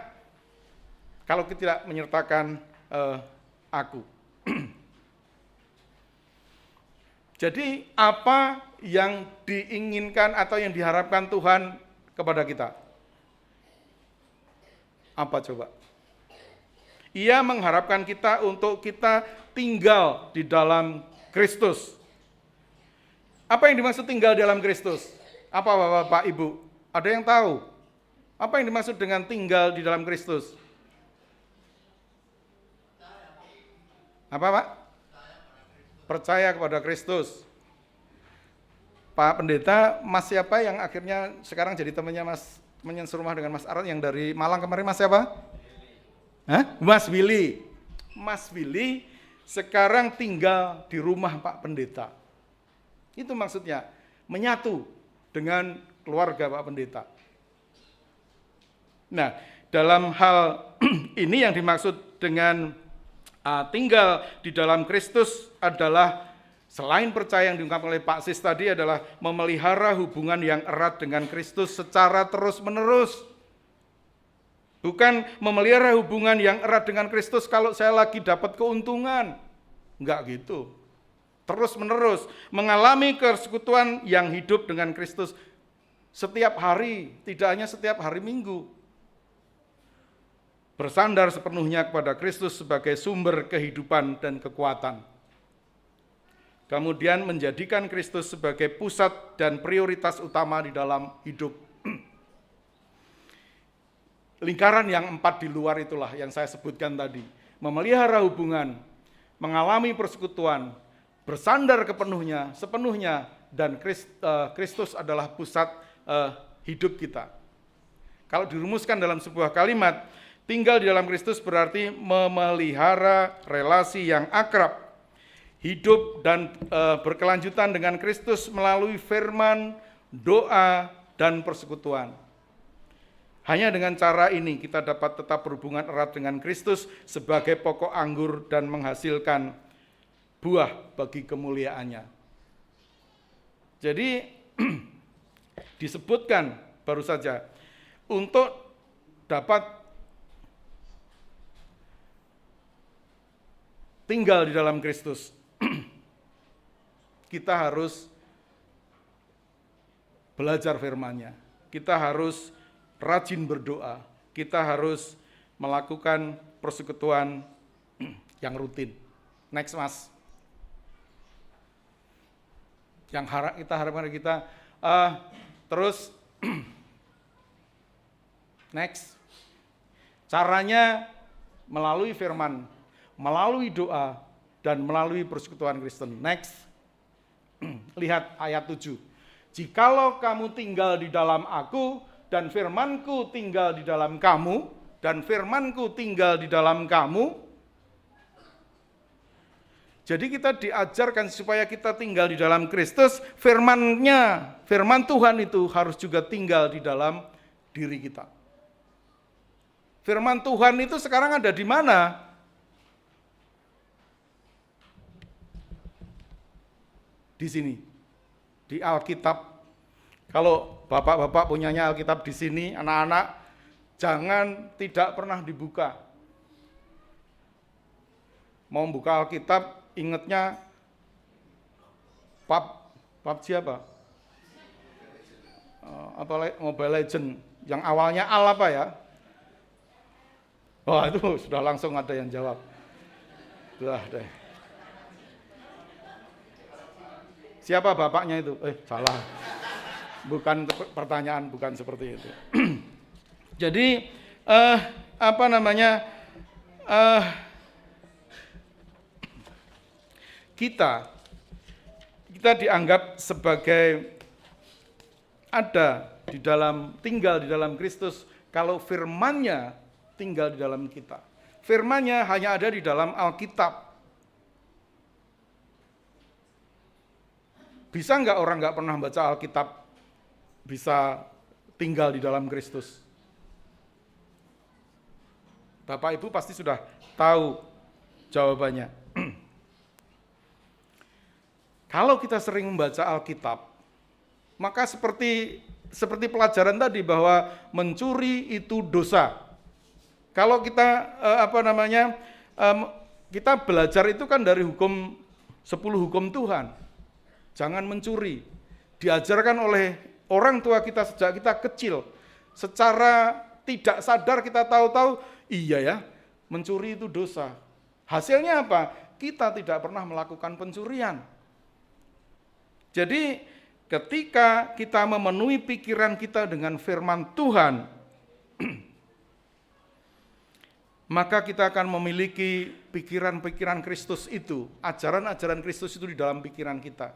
kalau kita tidak menyertakan aku. Jadi apa yang diinginkan atau yang diharapkan Tuhan kepada kita? Apa coba? Ia mengharapkan kita untuk kita tinggal di dalam Kristus. Apa yang dimaksud tinggal di dalam Kristus? Apa Bapak, Ibu? Ada yang tahu? Apa yang dimaksud dengan tinggal di dalam Kristus? Apa Pak? Percaya kepada Kristus. Pak Pendeta, Mas siapa yang akhirnya sekarang jadi temannya Mas, temannya serumah dengan Mas Aran yang dari Malang kemarin, Mas siapa? Hah? Mas Willy. Mas Willy sekarang tinggal di rumah Pak Pendeta. Itu maksudnya, menyatu dengan keluarga Pak Pendeta. Nah, dalam hal ini yang dimaksud dengan tinggal di dalam Kristus adalah selain percaya yang diungkapkan oleh Pak Sis tadi adalah memelihara hubungan yang erat dengan Kristus secara terus-menerus. Bukan memelihara hubungan yang erat dengan Kristus kalau saya lagi dapat keuntungan. Enggak gitu. Terus-menerus mengalami persekutuan yang hidup dengan Kristus setiap hari, tidak hanya setiap hari Minggu. Bersandar sepenuhnya kepada Kristus sebagai sumber kehidupan dan kekuatan. Kemudian menjadikan Kristus sebagai pusat dan prioritas utama di dalam hidup. Lingkaran yang 4 di luar itulah yang saya sebutkan tadi. Memelihara hubungan, mengalami persekutuan, bersandar sepenuhnya, dan Kristus adalah pusat hidup kita. Kalau dirumuskan dalam sebuah kalimat, tinggal di dalam Kristus berarti memelihara relasi yang akrab, hidup dan berkelanjutan dengan Kristus melalui firman, doa, dan persekutuan. Hanya dengan cara ini kita dapat tetap berhubungan erat dengan Kristus sebagai pokok anggur dan menghasilkan buah bagi kemuliaannya. Jadi disebutkan baru saja untuk dapat tinggal di dalam Kristus, kita harus belajar firman-Nya. Kita harus rajin berdoa. Kita harus melakukan persekutuan yang rutin. Next, Mas. Yang kita harapkan dari kita, terus next. Caranya melalui firman, melalui doa, dan melalui persekutuan Kristen. Next, lihat ayat 7. Jikalau kamu tinggal di dalam aku, dan firmanku tinggal di dalam kamu, dan firmanku tinggal di dalam kamu. Jadi kita diajarkan supaya kita tinggal di dalam Kristus, firman Tuhan itu harus juga tinggal di dalam diri kita. Firman Tuhan itu sekarang ada di mana? Di sini, di Alkitab. Kalau bapak-bapak punyanya Alkitab di sini, anak-anak, jangan tidak pernah dibuka. Mau buka Alkitab, ingatnya PUBG siapa? Mobile Legend, yang awalnya Al apa ya? Wah, itu sudah langsung ada yang jawab. Sudah deh. Siapa bapaknya itu? Salah. Bukan pertanyaan, bukan seperti itu. Jadi kita dianggap sebagai ada di dalam, tinggal di dalam Kristus kalau firman-Nya tinggal di dalam kita. Firman-Nya hanya ada di dalam Alkitab. Bisa nggak orang nggak pernah baca Alkitab bisa tinggal di dalam Kristus? Bapak Ibu pasti sudah tahu jawabannya. Kalau kita sering membaca Alkitab, maka seperti seperti pelajaran tadi bahwa mencuri itu dosa. Kalau kita kita belajar itu kan dari 10 hukum Tuhan. Jangan mencuri. Diajarkan oleh orang tua kita sejak kita kecil. Secara tidak sadar kita tahu-tahu, iya ya, mencuri itu dosa. Hasilnya apa? Kita tidak pernah melakukan pencurian. Jadi ketika kita memenuhi pikiran kita dengan firman Tuhan, maka kita akan memiliki pikiran-pikiran Kristus itu, ajaran-ajaran Kristus itu di dalam pikiran kita.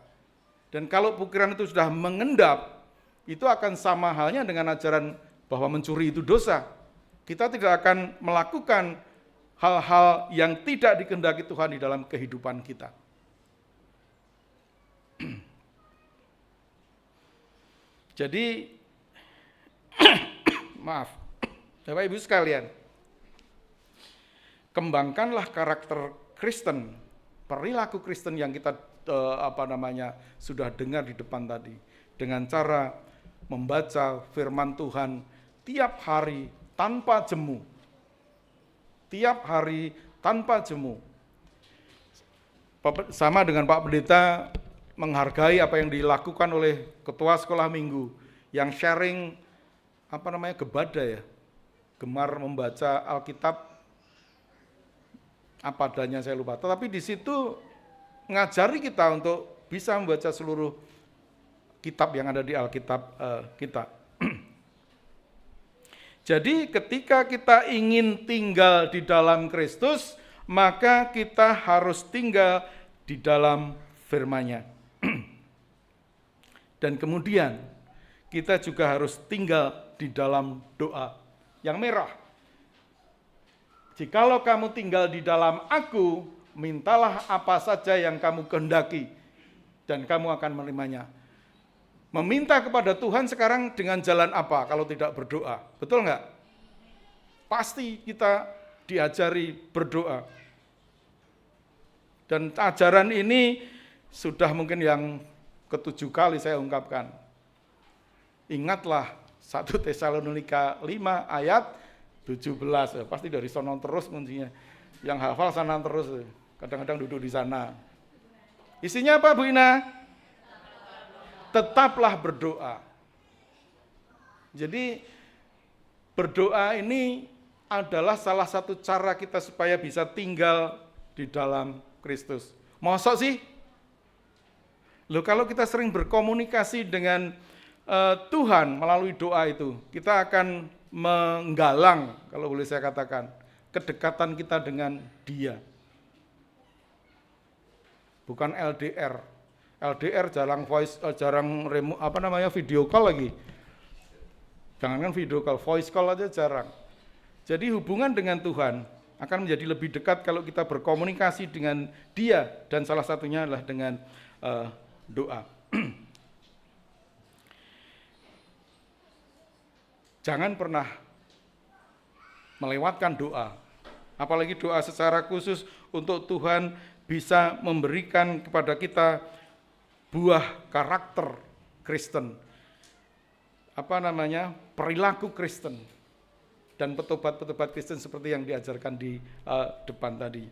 Dan kalau pikiran itu sudah mengendap, itu akan sama halnya dengan ajaran bahwa mencuri itu dosa. Kita tidak akan melakukan hal-hal yang tidak dikehendaki Tuhan di dalam kehidupan kita. Jadi, maaf, Bapak Ibu sekalian, kembangkanlah karakter Kristen, perilaku Kristen yang kita sudah dengar di depan tadi, dengan cara membaca firman Tuhan tiap hari tanpa jemu. Tiap hari tanpa jemu. Sama dengan Pak Pendeta menghargai apa yang dilakukan oleh ketua sekolah minggu yang sharing gebada ya, gemar membaca Alkitab apa adanya, saya lupa. Tetapi di situ ngajari kita untuk bisa membaca seluruh kitab yang ada di Alkitab kita. Jadi ketika kita ingin tinggal di dalam Kristus, maka kita harus tinggal di dalam firman-Nya. Dan kemudian kita juga harus tinggal di dalam doa yang merah. Jikalau kamu tinggal di dalam Aku, mintalah apa saja yang kamu kehendaki, dan kamu akan menerimanya. Meminta kepada Tuhan sekarang dengan jalan apa kalau tidak berdoa? Betul enggak? Pasti kita diajari berdoa. Dan ajaran ini sudah mungkin yang ke-7 kali saya ungkapkan. Ingatlah 1 Tesalonika 5 ayat 17. Pasti dari sono terus kuncinya. Yang hafal sana terus. Kadang-kadang duduk di sana. Isinya apa, Bu Ina? Tetaplah berdoa. Jadi berdoa ini adalah salah satu cara kita supaya bisa tinggal di dalam Kristus. Mosok sih? Loh, kalau kita sering berkomunikasi dengan Tuhan melalui doa itu, kita akan menggalang, kalau boleh saya katakan, kedekatan kita dengan Dia. Bukan LDR. LDR jarang video call lagi. Jangankan video call, voice call aja jarang. Jadi hubungan dengan Tuhan akan menjadi lebih dekat kalau kita berkomunikasi dengan Dia, dan salah satunya adalah dengan doa. Jangan pernah melewatkan doa, apalagi doa secara khusus untuk Tuhan bisa memberikan kepada kita buah karakter Kristen, perilaku Kristen, dan petobat-petobat Kristen seperti yang diajarkan di depan tadi.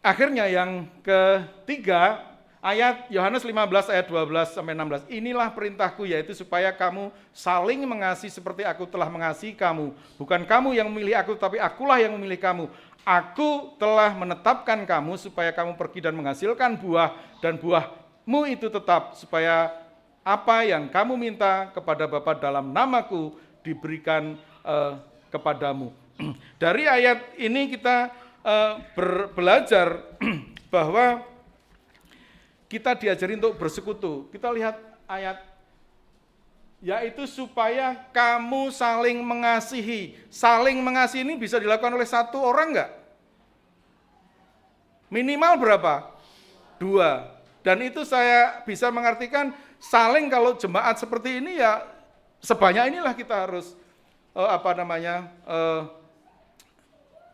Akhirnya yang ketiga, ayat Yohanes 15 ayat 12 sampai 16. Inilah perintahku, yaitu supaya kamu saling mengasihi seperti aku telah mengasihi kamu. Bukan kamu yang memilih aku, tapi akulah yang memilih kamu. Aku telah menetapkan kamu supaya kamu pergi dan menghasilkan buah, dan buahmu itu tetap, supaya apa yang kamu minta kepada Bapa dalam namaku diberikan kepadamu. Dari ayat ini kita belajar bahwa kita diajari untuk bersekutu. Kita lihat ayat, yaitu supaya kamu saling mengasihi. Saling mengasihi ini bisa dilakukan oleh satu orang enggak? Minimal berapa? 2. Dan itu saya bisa mengartikan saling, kalau jemaat seperti ini ya sebanyak inilah kita harus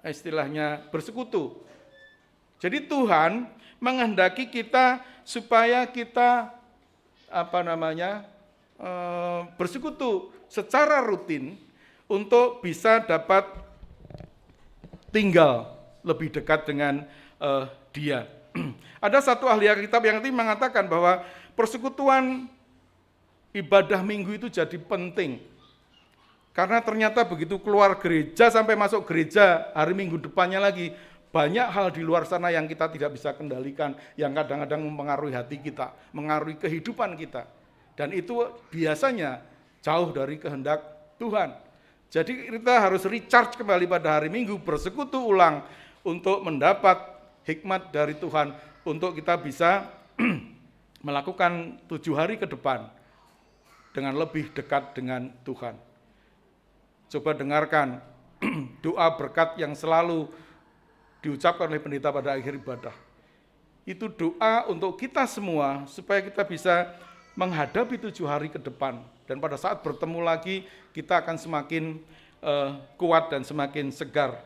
istilahnya bersekutu. Jadi Tuhan menghendaki kita supaya kita bersekutu secara rutin untuk bisa dapat tinggal lebih dekat dengan Dia. Ada satu ahli Alkitab yang tadi mengatakan bahwa persekutuan ibadah minggu itu jadi penting. Karena ternyata begitu keluar gereja sampai masuk gereja hari minggu depannya lagi, banyak hal di luar sana yang kita tidak bisa kendalikan, yang kadang-kadang mempengaruhi hati kita, mengaruhi kehidupan kita. Dan itu biasanya jauh dari kehendak Tuhan. Jadi kita harus recharge kembali pada hari minggu, bersekutu ulang untuk mendapat hikmat dari Tuhan, untuk kita bisa melakukan 7 hari ke depan dengan lebih dekat dengan Tuhan. Coba dengarkan doa berkat yang selalu diucapkan oleh pendeta pada akhir ibadah. Itu doa untuk kita semua supaya kita bisa menghadapi 7 hari ke depan. Dan pada saat bertemu lagi kita akan semakin kuat dan semakin segar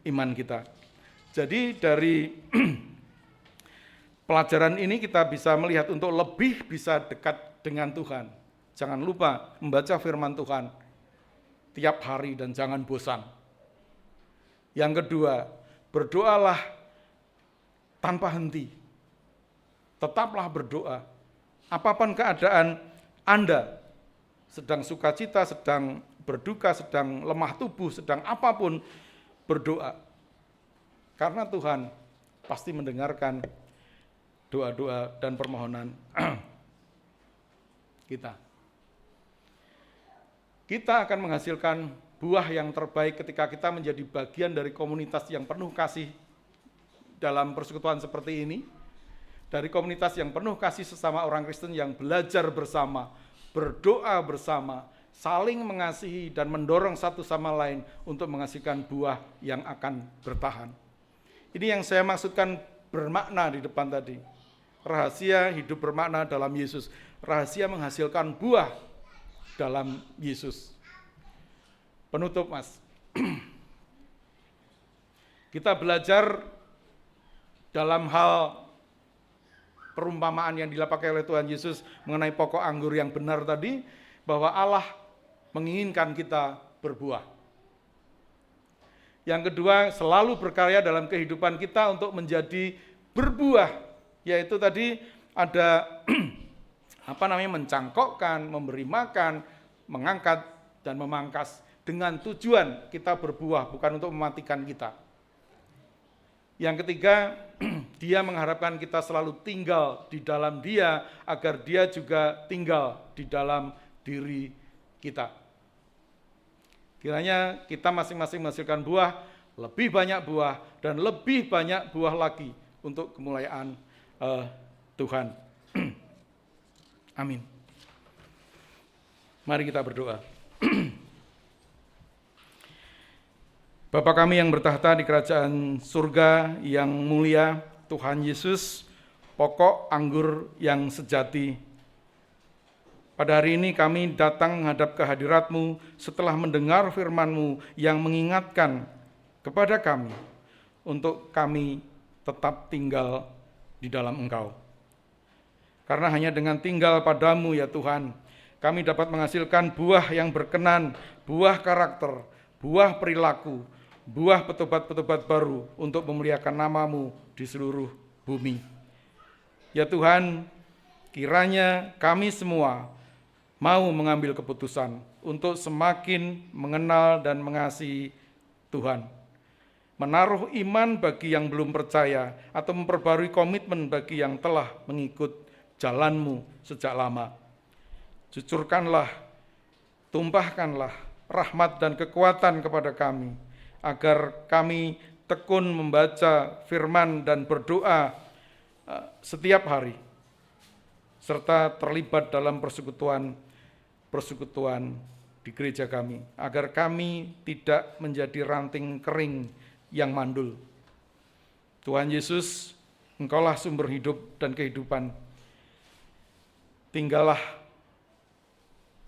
iman kita. Jadi dari pelajaran ini kita bisa melihat untuk lebih bisa dekat dengan Tuhan. Jangan lupa membaca firman Tuhan tiap hari dan jangan bosan. Yang kedua, berdoalah tanpa henti. Tetaplah berdoa. Apapun keadaan Anda, sedang sukacita, sedang berduka, sedang lemah tubuh, sedang apapun, berdoa. Karena Tuhan pasti mendengarkan doa-doa dan permohonan kita. Kita akan menghasilkan buah yang terbaik ketika kita menjadi bagian dari komunitas yang penuh kasih dalam persekutuan seperti ini, dari komunitas yang penuh kasih sesama orang Kristen yang belajar bersama, berdoa bersama, saling mengasihi dan mendorong satu sama lain untuk menghasilkan buah yang akan bertahan. Ini yang saya maksudkan bermakna di depan tadi. Rahasia hidup bermakna dalam Yesus, rahasia menghasilkan buah dalam Yesus. Penutup, Mas. Kita belajar dalam hal perumpamaan yang dipakai oleh Tuhan Yesus mengenai pokok anggur yang benar tadi, bahwa Allah menginginkan kita berbuah. Yang kedua, selalu berkarya dalam kehidupan kita untuk menjadi berbuah, yaitu tadi ada mencangkokkan, memberi makan, mengangkat, dan memangkas dengan tujuan kita berbuah, bukan untuk mematikan kita. Yang ketiga, Dia mengharapkan kita selalu tinggal di dalam Dia, agar Dia juga tinggal di dalam diri kita. Kiranya kita masing-masing menghasilkan buah, lebih banyak buah, dan lebih banyak buah lagi untuk kemuliaan Tuhan. Amin. Mari kita berdoa. Bapa kami yang bertahta di kerajaan surga yang mulia, Tuhan Yesus, pokok anggur yang sejati. Pada hari ini kami datang menghadap kehadirat-Mu setelah mendengar firman-Mu yang mengingatkan kepada kami untuk kami tetap tinggal di dalam Engkau. Karena hanya dengan tinggal padamu ya Tuhan, kami dapat menghasilkan buah yang berkenan, buah karakter, buah perilaku, buah petobat-petobat baru untuk memuliakan nama-Mu di seluruh bumi. Ya Tuhan, kiranya kami semua mau mengambil keputusan untuk semakin mengenal dan mengasihi Tuhan. Menaruh iman bagi yang belum percaya atau memperbarui komitmen bagi yang telah mengikut jalan-Mu sejak lama. Cucurkanlah, tumpahkanlah rahmat dan kekuatan kepada kami, agar kami tekun membaca firman dan berdoa setiap hari, serta terlibat dalam persekutuan di gereja kami, agar kami tidak menjadi ranting kering yang mandul. Tuhan Yesus, Engkaulah sumber hidup dan kehidupan. Tinggallah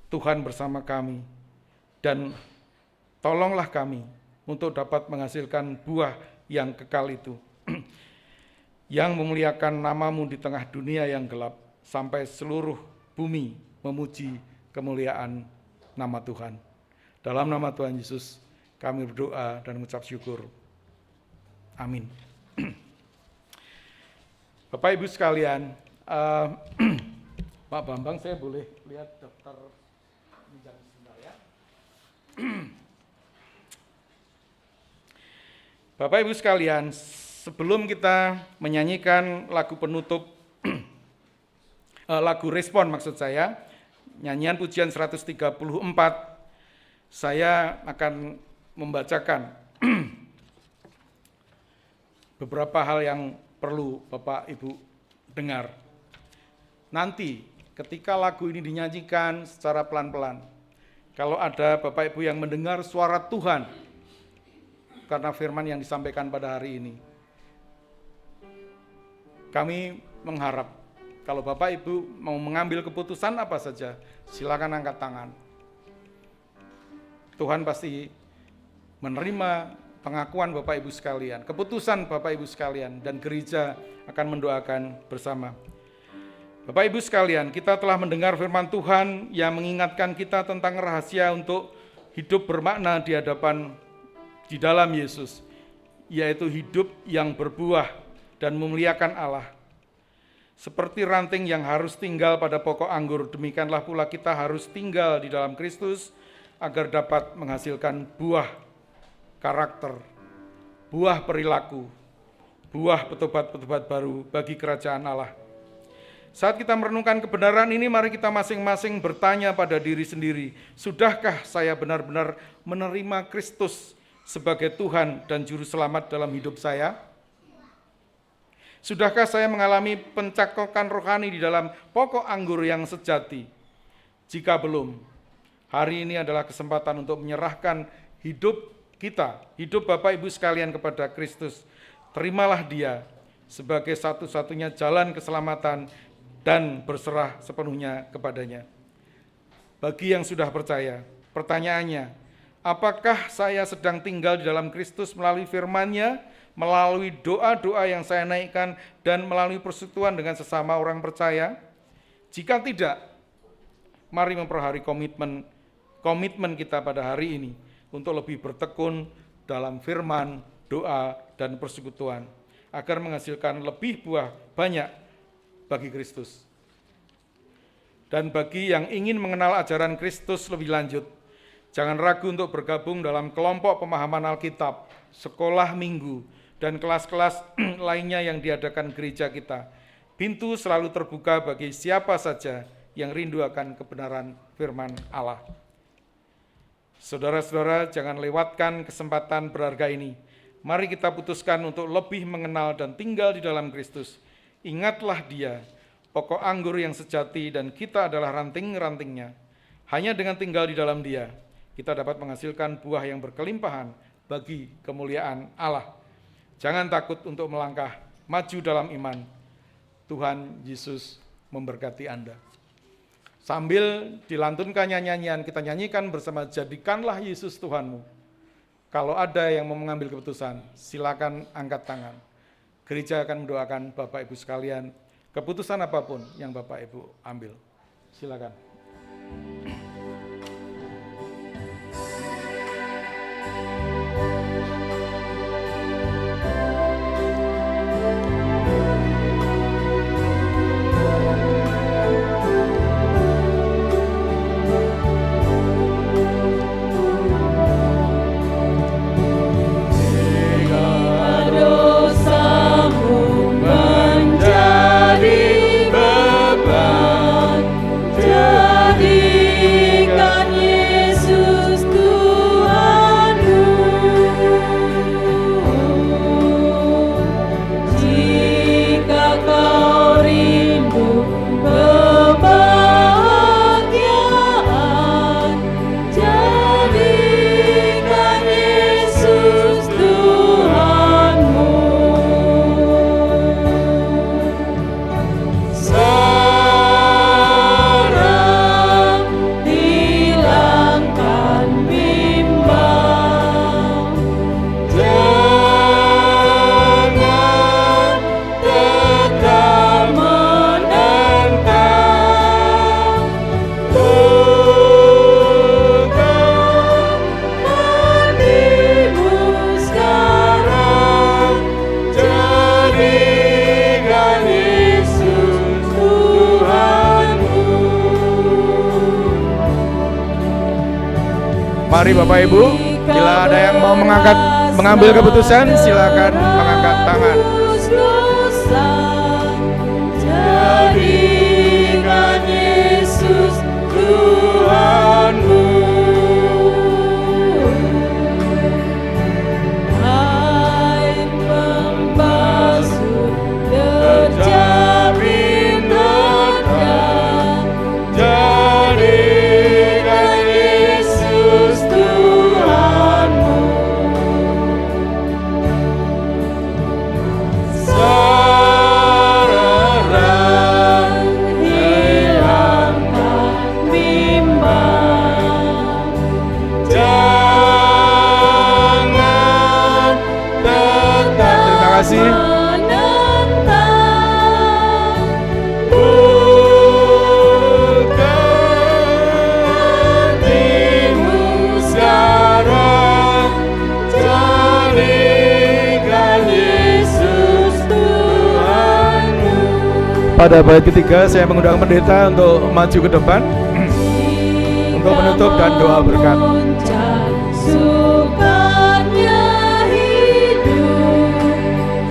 Tuhan bersama kami, dan tolonglah kami untuk dapat menghasilkan buah yang kekal itu, yang memuliakan nama-Mu di tengah dunia yang gelap. sampai seluruh bumi memuji kemuliaan nama Tuhan. Dalam nama Tuhan Yesus kami berdoa dan mengucap syukur. Amin. Bapak Ibu sekalian, Pak Bambang, saya boleh lihat daftar pinjam sebentar ya. Bapak Ibu sekalian, sebelum kita menyanyikan lagu penutup, lagu respon maksud saya, nyanyian pujian 134, saya akan membacakan beberapa hal yang perlu Bapak Ibu dengar. Nanti ketika lagu ini dinyanyikan secara pelan-pelan, kalau ada Bapak Ibu yang mendengar suara Tuhan karena firman yang disampaikan pada hari ini, kami mengharap kalau Bapak Ibu mau mengambil keputusan apa saja, silakan angkat tangan. Tuhan pasti menerima pengakuan Bapak Ibu sekalian, keputusan Bapak Ibu sekalian, dan gereja akan mendoakan bersama. Bapak Ibu sekalian, kita telah mendengar firman Tuhan yang mengingatkan kita tentang rahasia untuk hidup bermakna di dalam Yesus, yaitu hidup yang berbuah dan memuliakan Allah. Seperti ranting yang harus tinggal pada pokok anggur, demikianlah pula kita harus tinggal di dalam Kristus agar dapat menghasilkan buah karakter, buah perilaku, buah petobat-petobat baru bagi kerajaan Allah. Saat kita merenungkan kebenaran ini, mari kita masing-masing bertanya pada diri sendiri, sudahkah saya benar-benar menerima Kristus sebagai Tuhan dan Juru Selamat dalam hidup saya? Sudahkah saya mengalami pencakokan rohani di dalam pokok anggur yang sejati? Jika belum, hari ini adalah kesempatan untuk menyerahkan hidup kita, hidup Bapak Ibu sekalian kepada Kristus. Terimalah Dia sebagai satu-satunya jalan keselamatan dan berserah sepenuhnya kepadanya. Bagi yang sudah percaya, pertanyaannya, apakah saya sedang tinggal di dalam Kristus melalui firman-Nya, melalui doa-doa yang saya naikkan, dan melalui persekutuan dengan sesama orang percaya? Jika tidak, mari memperhari komitmen kita pada hari ini untuk lebih bertekun dalam firman, doa, dan persekutuan, agar menghasilkan lebih buah banyak bagi Kristus. Dan bagi yang ingin mengenal ajaran Kristus lebih lanjut, jangan ragu untuk bergabung dalam kelompok pemahaman Alkitab, sekolah minggu, dan kelas-kelas lainnya yang diadakan gereja kita. Pintu selalu terbuka bagi siapa saja yang rindu akan kebenaran firman Allah. Saudara-saudara, jangan lewatkan kesempatan berharga ini. Mari kita putuskan untuk lebih mengenal dan tinggal di dalam Kristus. Ingatlah Dia, pokok anggur yang sejati, dan kita adalah ranting-rantingnya. Hanya dengan tinggal di dalam Dia, kita dapat menghasilkan buah yang berkelimpahan bagi kemuliaan Allah. Jangan takut untuk melangkah maju dalam iman. Tuhan Yesus memberkati Anda. Sambil dilantunkannya nyanyian, kita nyanyikan bersama, jadikanlah Yesus Tuhanmu. Kalau ada yang mau mengambil keputusan, silakan angkat tangan. Gereja akan mendoakan Bapak Ibu sekalian, keputusan apapun yang Bapak Ibu ambil. Silakan. Jadikan Yesus Tuhanmu. Mari Bapak Ibu, bila ada yang mau mengambil keputusan, silakan mengangkat tangan. Jadikan Yesus Tuhanmu. Air pembasuh terjamin berkah. Jadikan Yesus Tuhanmu. Sarang hilangkan bimbang. Jangan tetap Terima kasih. menentang. Buka hatimu sekarang. Jadikan Yesus Tuhanmu. Pada bait ketiga saya mengundang pendeta untuk maju ke depan untuk menutup dan doa berkat. Sukanya hidup.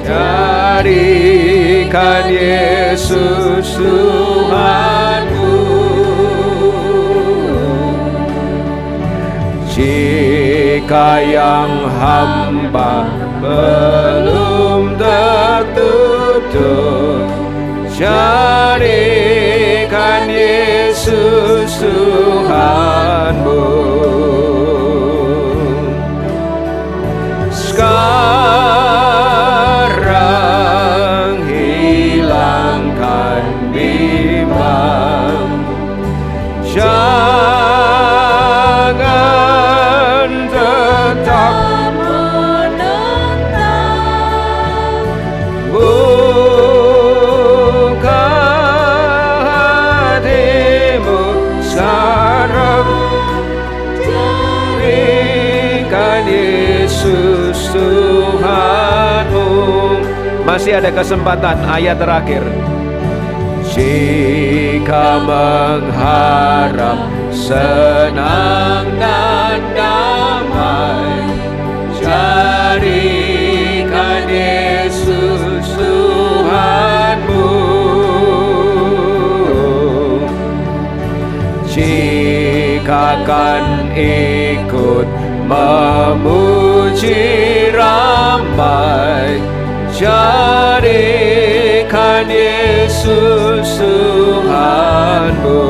Jadikan Yesus Tuhanmu. Jika yang hamba belum tertutup, jadikan Yesus Tuhanmu. Sekarang hilangkan bimbang. Jangan tetap menentang. buka hatimu sekarang. Jadikan Yesus Tuhanmu. Masih ada kesempatan, ayat terakhir. Jika mengharap senang dan damai, jadikan Yesus Tuhanmu. Jika akan ikut memuji ramai, jadikan Yesus Tuhanmu.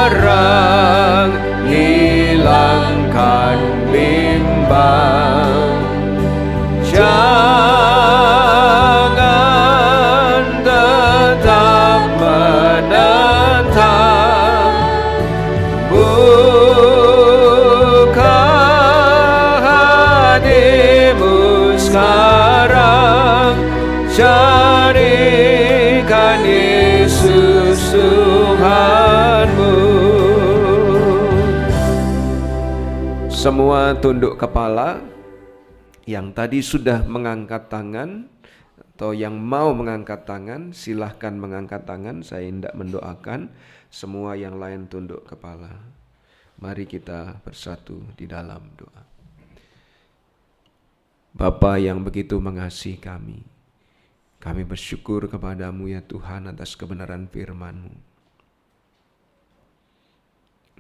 Sekarang hilangkan bimbang. Jangan tetap menentang. Buka hatimu sekarang. Jadikan Yesus Tuhanmu. Semua tunduk kepala. Yang tadi sudah mengangkat tangan atau yang mau mengangkat tangan, silahkan mengangkat tangan. Saya hendak mendoakan. Semua yang lain tunduk kepala. Mari kita bersatu di dalam doa. Bapa yang begitu mengasihi kami bersyukur kepadamu ya Tuhan atas kebenaran firman-Mu.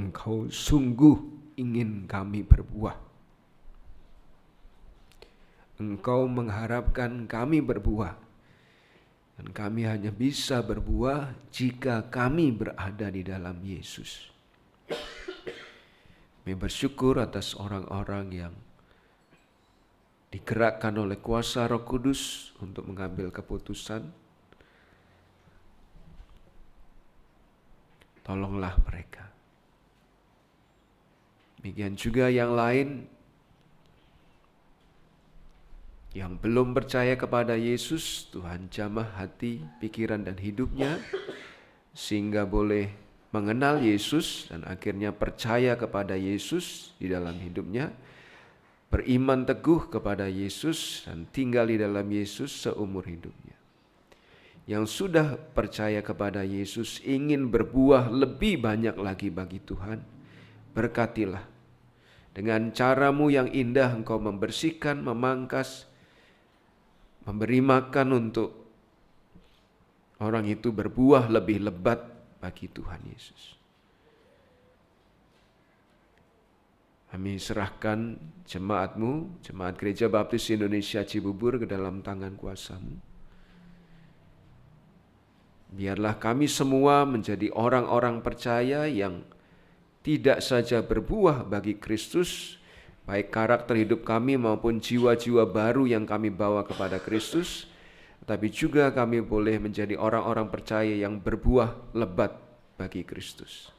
Engkau sungguh ingin kami berbuah. Engkau mengharapkan kami berbuah. Dan kami hanya bisa berbuah jika kami berada di dalam Yesus. Kami bersyukur atas orang-orang yang digerakkan oleh kuasa Roh Kudus untuk mengambil keputusan. Tolonglah mereka. Demikian juga yang lain yang belum percaya kepada Yesus, Tuhan jamah hati, pikiran dan hidupnya sehingga boleh mengenal Yesus dan akhirnya percaya kepada Yesus di dalam hidupnya, beriman teguh kepada Yesus dan tinggal di dalam Yesus seumur hidupnya. yang sudah percaya kepada Yesus ingin berbuah lebih banyak lagi bagi Tuhan, berkatilah. Dengan caramu yang indah Engkau membersihkan, memangkas, memberi makan untuk orang itu berbuah lebih lebat bagi Tuhan Yesus. Kami serahkan jemaat-Mu, Jemaat Gereja Baptis Indonesia Cibubur ke dalam tangan kuasa-Mu. Biarlah kami semua menjadi orang-orang percaya yang tidak saja berbuah bagi Kristus, baik karakter hidup kami maupun jiwa-jiwa baru yang kami bawa kepada Kristus, tapi juga kami boleh menjadi orang-orang percaya yang berbuah lebat bagi Kristus.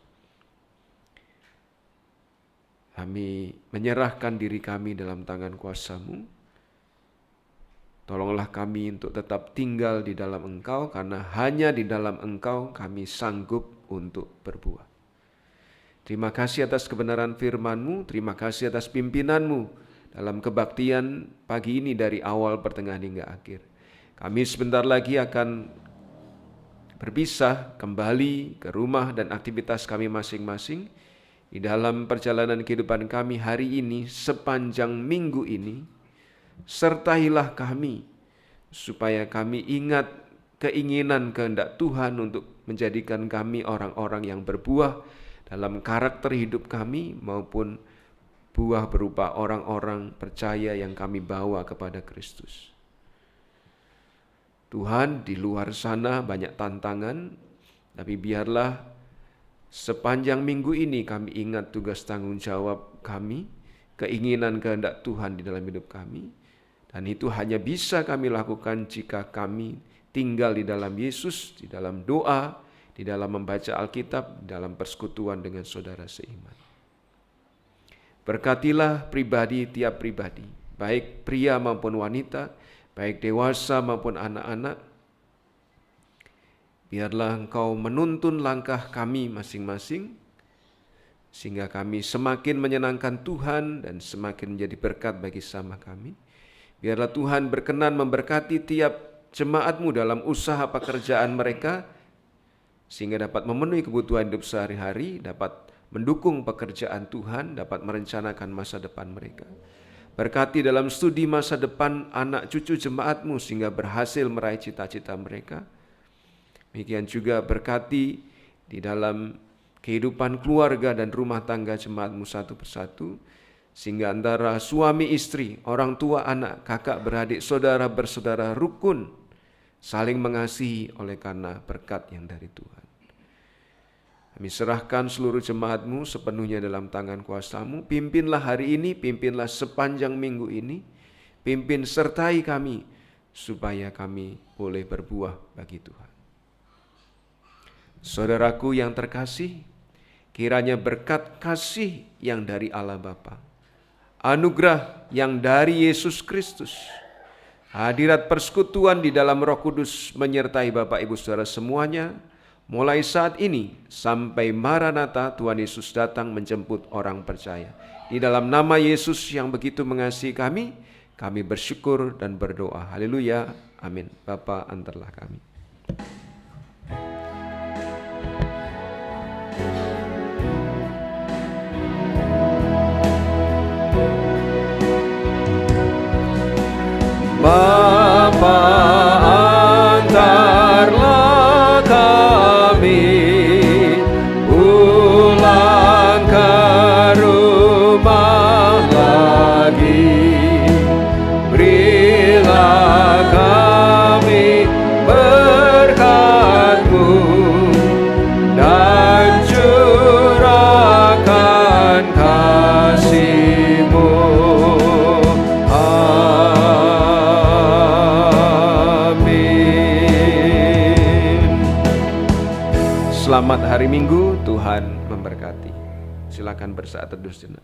Kami menyerahkan diri kami dalam tangan kuasa-Mu. Tolonglah kami untuk tetap tinggal di dalam Engkau, karena hanya di dalam Engkau kami sanggup untuk berbuah. Terima kasih atas kebenaran firman-Mu, terima kasih atas pimpinan-Mu dalam kebaktian pagi ini dari awal, pertengahan hingga akhir. Kami sebentar lagi akan berpisah kembali ke rumah dan aktivitas kami masing-masing. Di dalam perjalanan kehidupan kami hari ini, sepanjang minggu ini, sertailah kami, supaya kami ingat keinginan kehendak Tuhan untuk menjadikan kami orang-orang yang berbuah dalam karakter hidup kami, maupun buah berupa orang-orang percaya yang kami bawa kepada Kristus. Tuhan, di luar sana banyak tantangan, tapi biarlah sepanjang minggu ini kami ingat tugas tanggung jawab kami, keinginan kehendak Tuhan di dalam hidup kami. Dan itu hanya bisa kami lakukan jika kami tinggal di dalam Yesus, di dalam doa, di dalam membaca Alkitab, di dalam persekutuan dengan saudara seiman. Berkatilah pribadi tiap pribadi, baik pria maupun wanita, baik dewasa maupun anak-anak. Biarlah Engkau menuntun langkah kami masing-masing, sehingga kami semakin menyenangkan Tuhan dan semakin menjadi berkat bagi sesama kami. Biarlah Tuhan berkenan memberkati tiap jemaat-Mu dalam usaha pekerjaan mereka, sehingga dapat memenuhi kebutuhan hidup sehari-hari, dapat mendukung pekerjaan Tuhan, dapat merencanakan masa depan mereka. Berkati dalam studi masa depan anak cucu jemaat-Mu, sehingga berhasil meraih cita-cita mereka. Demikian juga berkati di dalam kehidupan keluarga dan rumah tangga jemaat-Mu satu persatu, sehingga antara suami istri, orang tua anak, kakak beradik, saudara bersaudara rukun, saling mengasihi oleh karena berkat yang dari Tuhan. Kami serahkan seluruh jemaat-Mu sepenuhnya dalam tangan kuasa-Mu. Pimpinlah hari ini, pimpinlah sepanjang minggu ini, pimpin sertai kami, supaya kami boleh berbuah bagi Tuhan. Saudaraku yang terkasih, kiranya berkat kasih yang dari Allah Bapa, anugerah yang dari Yesus Kristus, hadirat persekutuan di dalam Roh Kudus menyertai Bapak Ibu Saudara semuanya, mulai saat ini sampai Maranatha Tuhan Yesus datang menjemput orang percaya. Di dalam nama Yesus yang begitu mengasihi kami bersyukur dan berdoa. Haleluya, amin. Bapa, antarlah kami. Bapa, antarlah kami pulang ke rumah lagi. Berilah kami berkat-Mu dan curahkan kasih-Mu. Selamat hari Minggu, Tuhan memberkati. Silakan bersaat teduh sejenak.